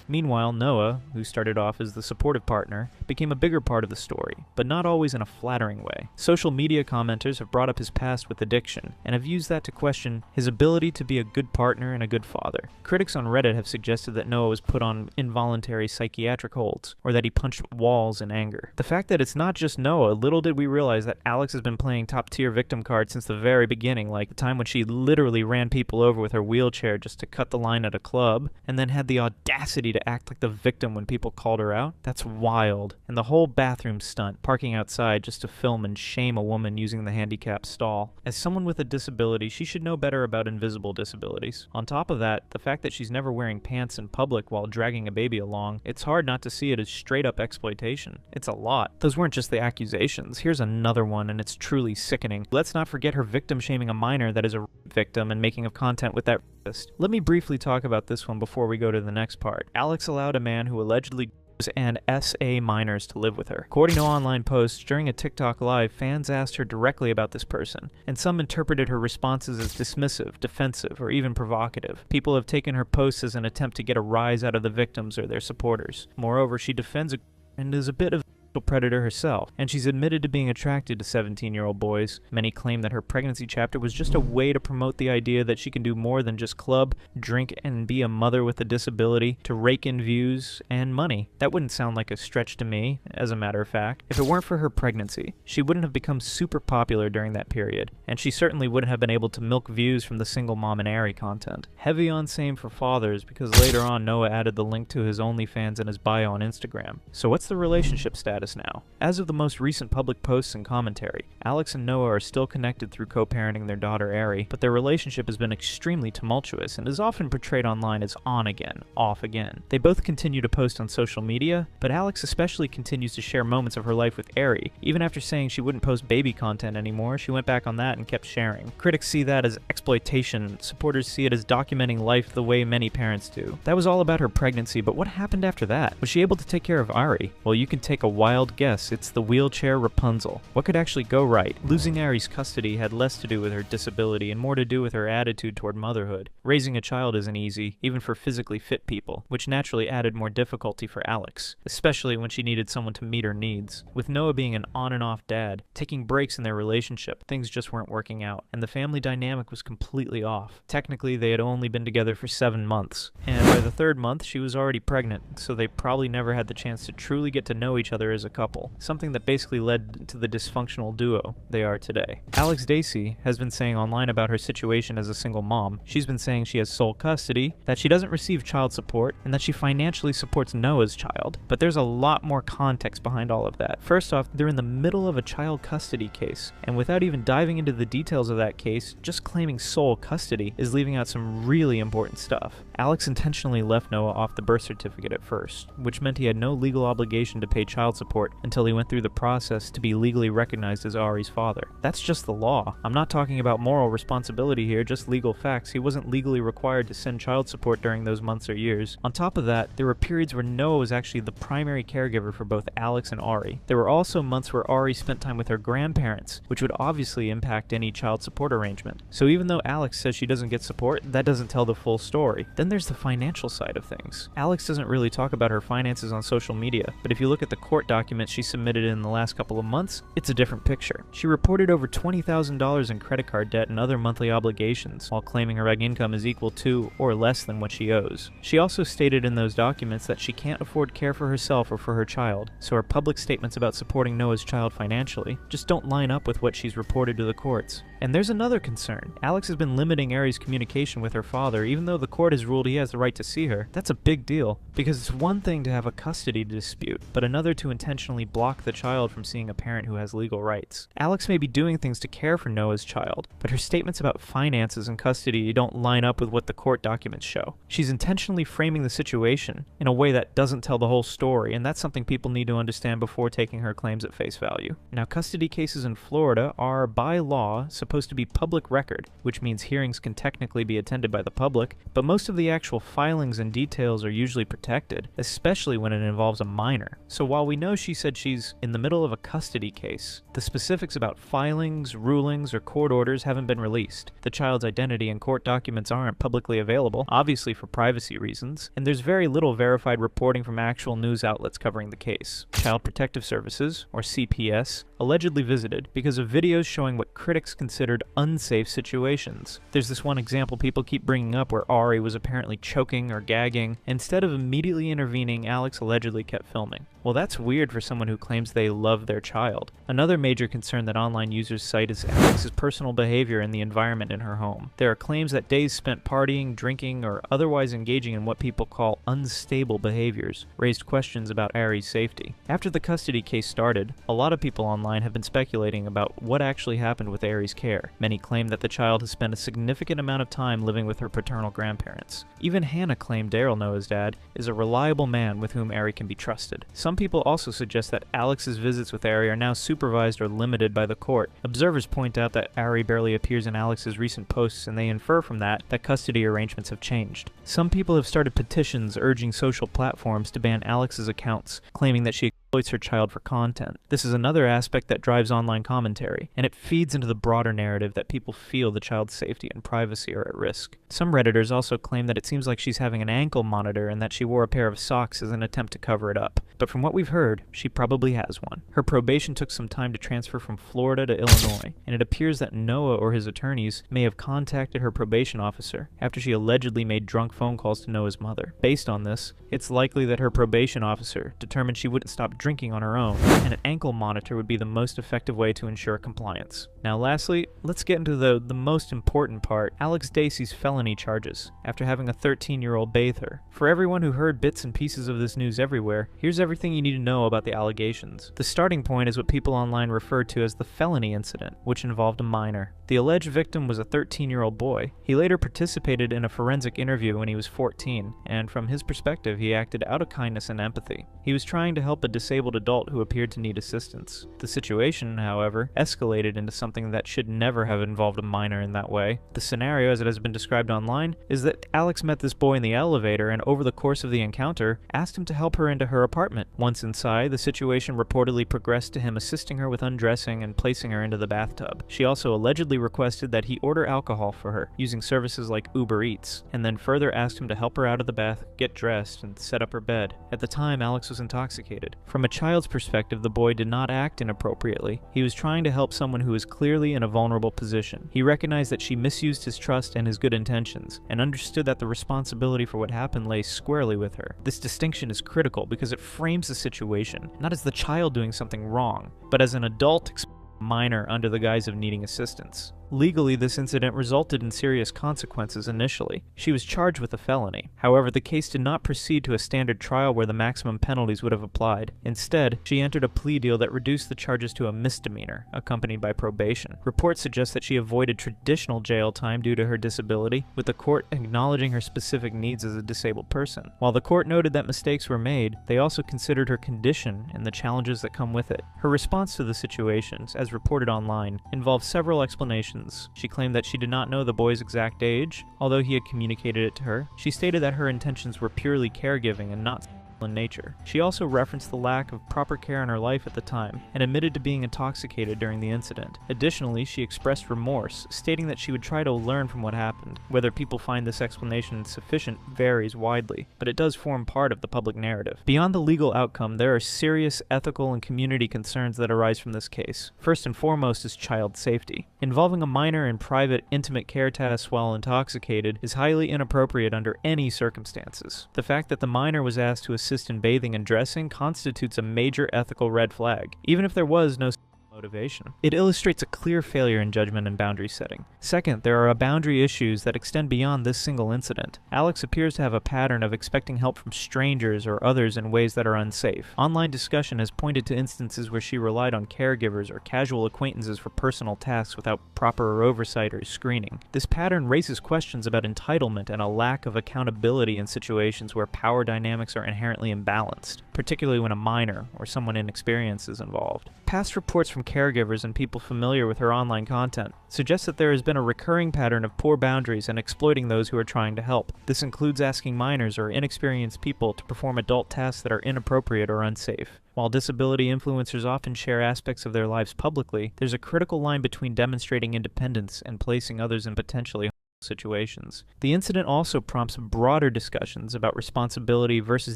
Meanwhile, Noah, who started off as the supportive partner, became a bigger part of the story, but not always in a flattering way. Social media commenters have brought up his past with addiction, and have used that to question his ability to be a good partner and a good father. Critics on Reddit have suggested that Noah was put on involuntary psychiatric holds, or that he punched walls in anger. The fact that it's not just Noah, little did we realize that Alex has been playing top-tier victim cards since the very beginning, like the time when she literally ran people over with her wheelchair just to cut the line at a club, and then had the audacity to act like the victim when people called her out. That's wild. And the whole bathroom stunt, parking outside just to film and shame a woman using the handicap stall. As someone with a disability, she should know better about invisible disabilities. On top of that, the fact that she's never wearing pants in public while dragging a baby along, it's hard not to see it as straight up exploitation. It's a lot. Those weren't just the accusations. Here's another one, and it's truly sickening. Let's not forget her victim shaming a minor that is a victim and making of content with that rapist. Let me briefly talk about this one before we go to the next part. Alex allowed a man who allegedly and SA minors to live with her. According to online posts, during a TikTok live, fans asked her directly about this person, and some interpreted her responses as dismissive, defensive, or even provocative. People have taken her posts as an attempt to get a rise out of the victims or their supporters. Moreover, she defends and is a bit of predator herself, and she's admitted to being attracted to 17-year-old boys. Many claim that her pregnancy chapter was just a way to promote the idea that she can do more than just club, drink, and be a mother with a disability to rake in views and money. That wouldn't sound like a stretch to me, as a matter of fact. If it weren't for her pregnancy, she wouldn't have become super popular during that period, and she certainly wouldn't have been able to milk views from the single mom and Ari content. Heavy on same for fathers, because later on Noah added the link to his OnlyFans in his bio on Instagram. So what's the relationship status now? As of the most recent public posts and commentary, Alex and Noah are still connected through co-parenting their daughter Ari, but their relationship has been extremely tumultuous and is often portrayed online as on again, off again. They both continue to post on social media, but Alex especially continues to share moments of her life with Ari. Even after saying she wouldn't post baby content anymore, she went back on that and kept sharing. Critics see that as exploitation, supporters see it as documenting life the way many parents do. That was all about her pregnancy, but what happened after that? Was she able to take care of Ari? Well, you can take a wild guess. It's the wheelchair Rapunzel. What could actually go right? Losing Ari's custody had less to do with her disability and more to do with her attitude toward motherhood. Raising a child isn't easy, even for physically fit people, which naturally added more difficulty for Alex, especially when she needed someone to meet her needs. With Noah being an on and off dad, taking breaks in their relationship, things just weren't working out, and the family dynamic was completely off. Technically, they had only been together for 7 months, and by the 3rd month, she was already pregnant, so they probably never had the chance to truly get to know each other as a couple, something that basically led to the dysfunctional duo they are today. Alex Dacey has been saying online about her situation as a single mom. She's been saying she has sole custody, that she doesn't receive child support, and that she financially supports Noah's child. But there's a lot more context behind all of that. First off, they're in the middle of a child custody case, and without even diving into the details of that case, just claiming sole custody is leaving out some really important stuff. Alex intentionally left Noah off the birth certificate at first, which meant he had no legal obligation to pay child support until he went through the process to be legally recognized as Ari's father. That's just the law. I'm not talking about moral responsibility here, just legal facts. He wasn't legally required to send child support during those months or years. On top of that, there were periods where Noah was actually the primary caregiver for both Alex and Ari. There were also months where Ari spent time with her grandparents, which would obviously impact any child support arrangement. So even though Alex says she doesn't get support, that doesn't tell the full story. Then there's the financial side of things. Alex doesn't really talk about her finances on social media, but if you look at the court documents she submitted in the last couple of months, it's a different picture. She reported over $20,000 in credit card debt and other monthly obligations, while claiming her income is equal to or less than what she owes. She also stated in those documents that she can't afford care for herself or for her child, so her public statements about supporting Noah's child financially just don't line up with what she's reported to the courts. And there's another concern. Alex has been limiting Ari's communication with her father, even though the court has ruled he has the right to see her. That's a big deal, because it's one thing to have a custody dispute, but another to intentionally block the child from seeing a parent who has legal rights. Alex may be doing things to care for Noah's child, but her statements about finances and custody don't line up with what the court documents show. She's intentionally framing the situation in a way that doesn't tell the whole story, and that's something people need to understand before taking her claims at face value. Now, custody cases in Florida are, by law, supposed to be public record, which means hearings can technically be attended by the public, but most of the actual filings and details are usually protected, especially when it involves a minor. So while we know she said she's in the middle of a custody case, the specifics about filings, rulings, or court orders haven't been released. The child's identity and court documents aren't publicly available, obviously for privacy reasons, and there's very little verified reporting from actual news outlets covering the case. Child Protective Services, or CPS, allegedly visited because of videos showing what critics considered unsafe situations. There's this one example people keep bringing up where Ari was apparently choking or gagging. Instead of immediately intervening, Alex allegedly kept filming. Well, that's weird for someone who claims they love their child. Another major concern that online users cite is Alex's personal behavior and the environment in her home. There are claims that days spent partying, drinking, or otherwise engaging in what people call unstable behaviors raised questions about Ari's safety. After the custody case started, a lot of people online have been speculating about what actually happened with Ari's care. Many claim that the child has spent a significant amount of time living with her paternal grandparents. Even Hannah claimed Daryl, Noah's dad, is a reliable man with whom Ari can be trusted. Some people also suggest that Alex's visits with Ari are now supervised or limited by the court. Observers point out that Ari barely appears in Alex's recent posts, and they infer from that custody arrangements have changed. Some people have started petitions urging social platforms to ban Alex's accounts, claiming that she exploits her child for content. This is another aspect that drives online commentary, and it feeds into the broader narrative that people feel the child's safety and privacy are at risk. Some Redditors also claim that it seems like she's having an ankle monitor and that she wore a pair of socks as an attempt to cover it up. But from what we've heard, she probably has one. Her probation took some time to transfer from Florida to Illinois, and it appears that Noah or his attorneys may have contacted her probation officer after she allegedly made drunk phone calls to Noah's mother. Based on this, it's likely that her probation officer determined she wouldn't stop drinking on her own, and an ankle monitor would be the most effective way to ensure compliance. Now lastly, let's get into the most important part, Alex Dacey's felony charges, after having a 13-year-old bathe her. For everyone who heard bits and pieces of this news everywhere, here's everything you need to know about the allegations. The starting point is what people online refer to as the felony incident, which involved a minor. The alleged victim was a 13-year-old boy. He later participated in a forensic interview when he was 14, and from his perspective, he acted out of kindness and empathy. He was trying to help a disabled adult who appeared to need assistance. The situation, however, escalated into something that should never have involved a minor in that way. The scenario, as it has been described online, is that Alex met this boy in the elevator and over the course of the encounter, asked him to help her into her apartment. Once inside, the situation reportedly progressed to him assisting her with undressing and placing her into the bathtub. She also allegedly requested that he order alcohol for her, using services like Uber Eats, and then further asked him to help her out of the bath, get dressed, and set up her bed. At the time, Alex was intoxicated. From a child's perspective, the boy did not act inappropriately. He was trying to help someone who was clearly in a vulnerable position. He recognized that she misused his trust and his good intentions, and understood that the responsibility for what happened lay squarely with her. This distinction is critical because it frames the situation, not as the child doing something wrong, but as an adult minor under the guise of needing assistance. Legally, this incident resulted in serious consequences initially. She was charged with a felony. However, the case did not proceed to a standard trial where the maximum penalties would have applied. Instead, she entered a plea deal that reduced the charges to a misdemeanor, accompanied by probation. Reports suggest that she avoided traditional jail time due to her disability, with the court acknowledging her specific needs as a disabled person. While the court noted that mistakes were made, they also considered her condition and the challenges that come with it. Her response to the situations, as reported online, involved several explanations. She claimed that she did not know the boy's exact age, although he had communicated it to her. She stated that her intentions were purely caregiving and not in nature. She also referenced the lack of proper care in her life at the time, and admitted to being intoxicated during the incident. Additionally, she expressed remorse, stating that she would try to learn from what happened. Whether people find this explanation sufficient varies widely, but it does form part of the public narrative. Beyond the legal outcome, there are serious ethical and community concerns that arise from this case. First and foremost is child safety. Involving a minor in private, intimate care tasks while intoxicated is highly inappropriate under any circumstances. The fact that the minor was asked to assist in bathing and dressing constitutes a major ethical red flag, even if there was no motivation. It illustrates a clear failure in judgment and boundary setting. Second, there are boundary issues that extend beyond this single incident. Alex appears to have a pattern of expecting help from strangers or others in ways that are unsafe. Online discussion has pointed to instances where she relied on caregivers or casual acquaintances for personal tasks without proper oversight or screening. This pattern raises questions about entitlement and a lack of accountability in situations where power dynamics are inherently imbalanced, particularly when a minor or someone inexperienced is involved. Past reports from caregivers and people familiar with her online content suggest that there has been a recurring pattern of poor boundaries and exploiting those who are trying to help. This includes asking minors or inexperienced people to perform adult tasks that are inappropriate or unsafe. While disability influencers often share aspects of their lives publicly, there's a critical line between demonstrating independence and placing others in potentially situations. The incident also prompts broader discussions about responsibility versus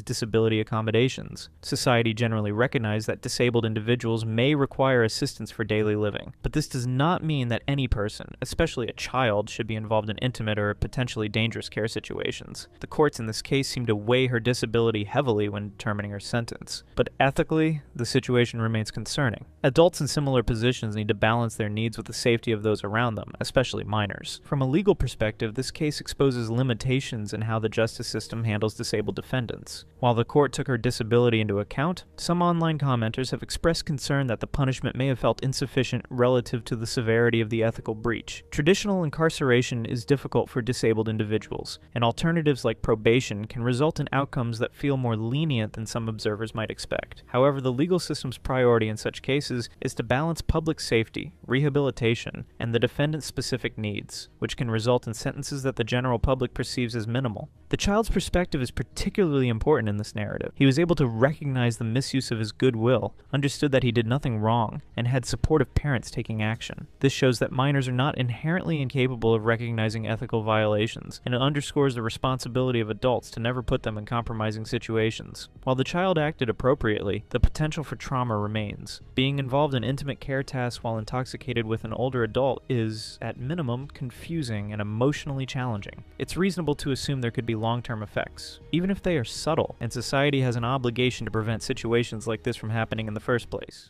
disability accommodations. Society generally recognizes that disabled individuals may require assistance for daily living, but this does not mean that any person, especially a child, should be involved in intimate or potentially dangerous care situations. The courts in this case seem to weigh her disability heavily when determining her sentence, but ethically, the situation remains concerning. Adults in similar positions need to balance their needs with the safety of those around them, especially minors. From a legal perspective, this case exposes limitations in how the justice system handles disabled defendants. While the court took her disability into account, some online commenters have expressed concern that the punishment may have felt insufficient relative to the severity of the ethical breach. Traditional incarceration is difficult for disabled individuals, and alternatives like probation can result in outcomes that feel more lenient than some observers might expect. However, the legal system's priority in such cases is to balance public safety, rehabilitation, and the defendant's specific needs, which can result in sentences that the general public perceives as minimal. The child's perspective is particularly important in this narrative. He was able to recognize the misuse of his goodwill, understood that he did nothing wrong, and had supportive parents taking action. This shows that minors are not inherently incapable of recognizing ethical violations, and it underscores the responsibility of adults to never put them in compromising situations. While the child acted appropriately, the potential for trauma remains. Being involved in intimate care tasks while intoxicated with an older adult is, at minimum, confusing and emotionally challenging. It's reasonable to assume there could be long-term effects, even if they are subtle, and society has an obligation to prevent situations like this from happening in the first place.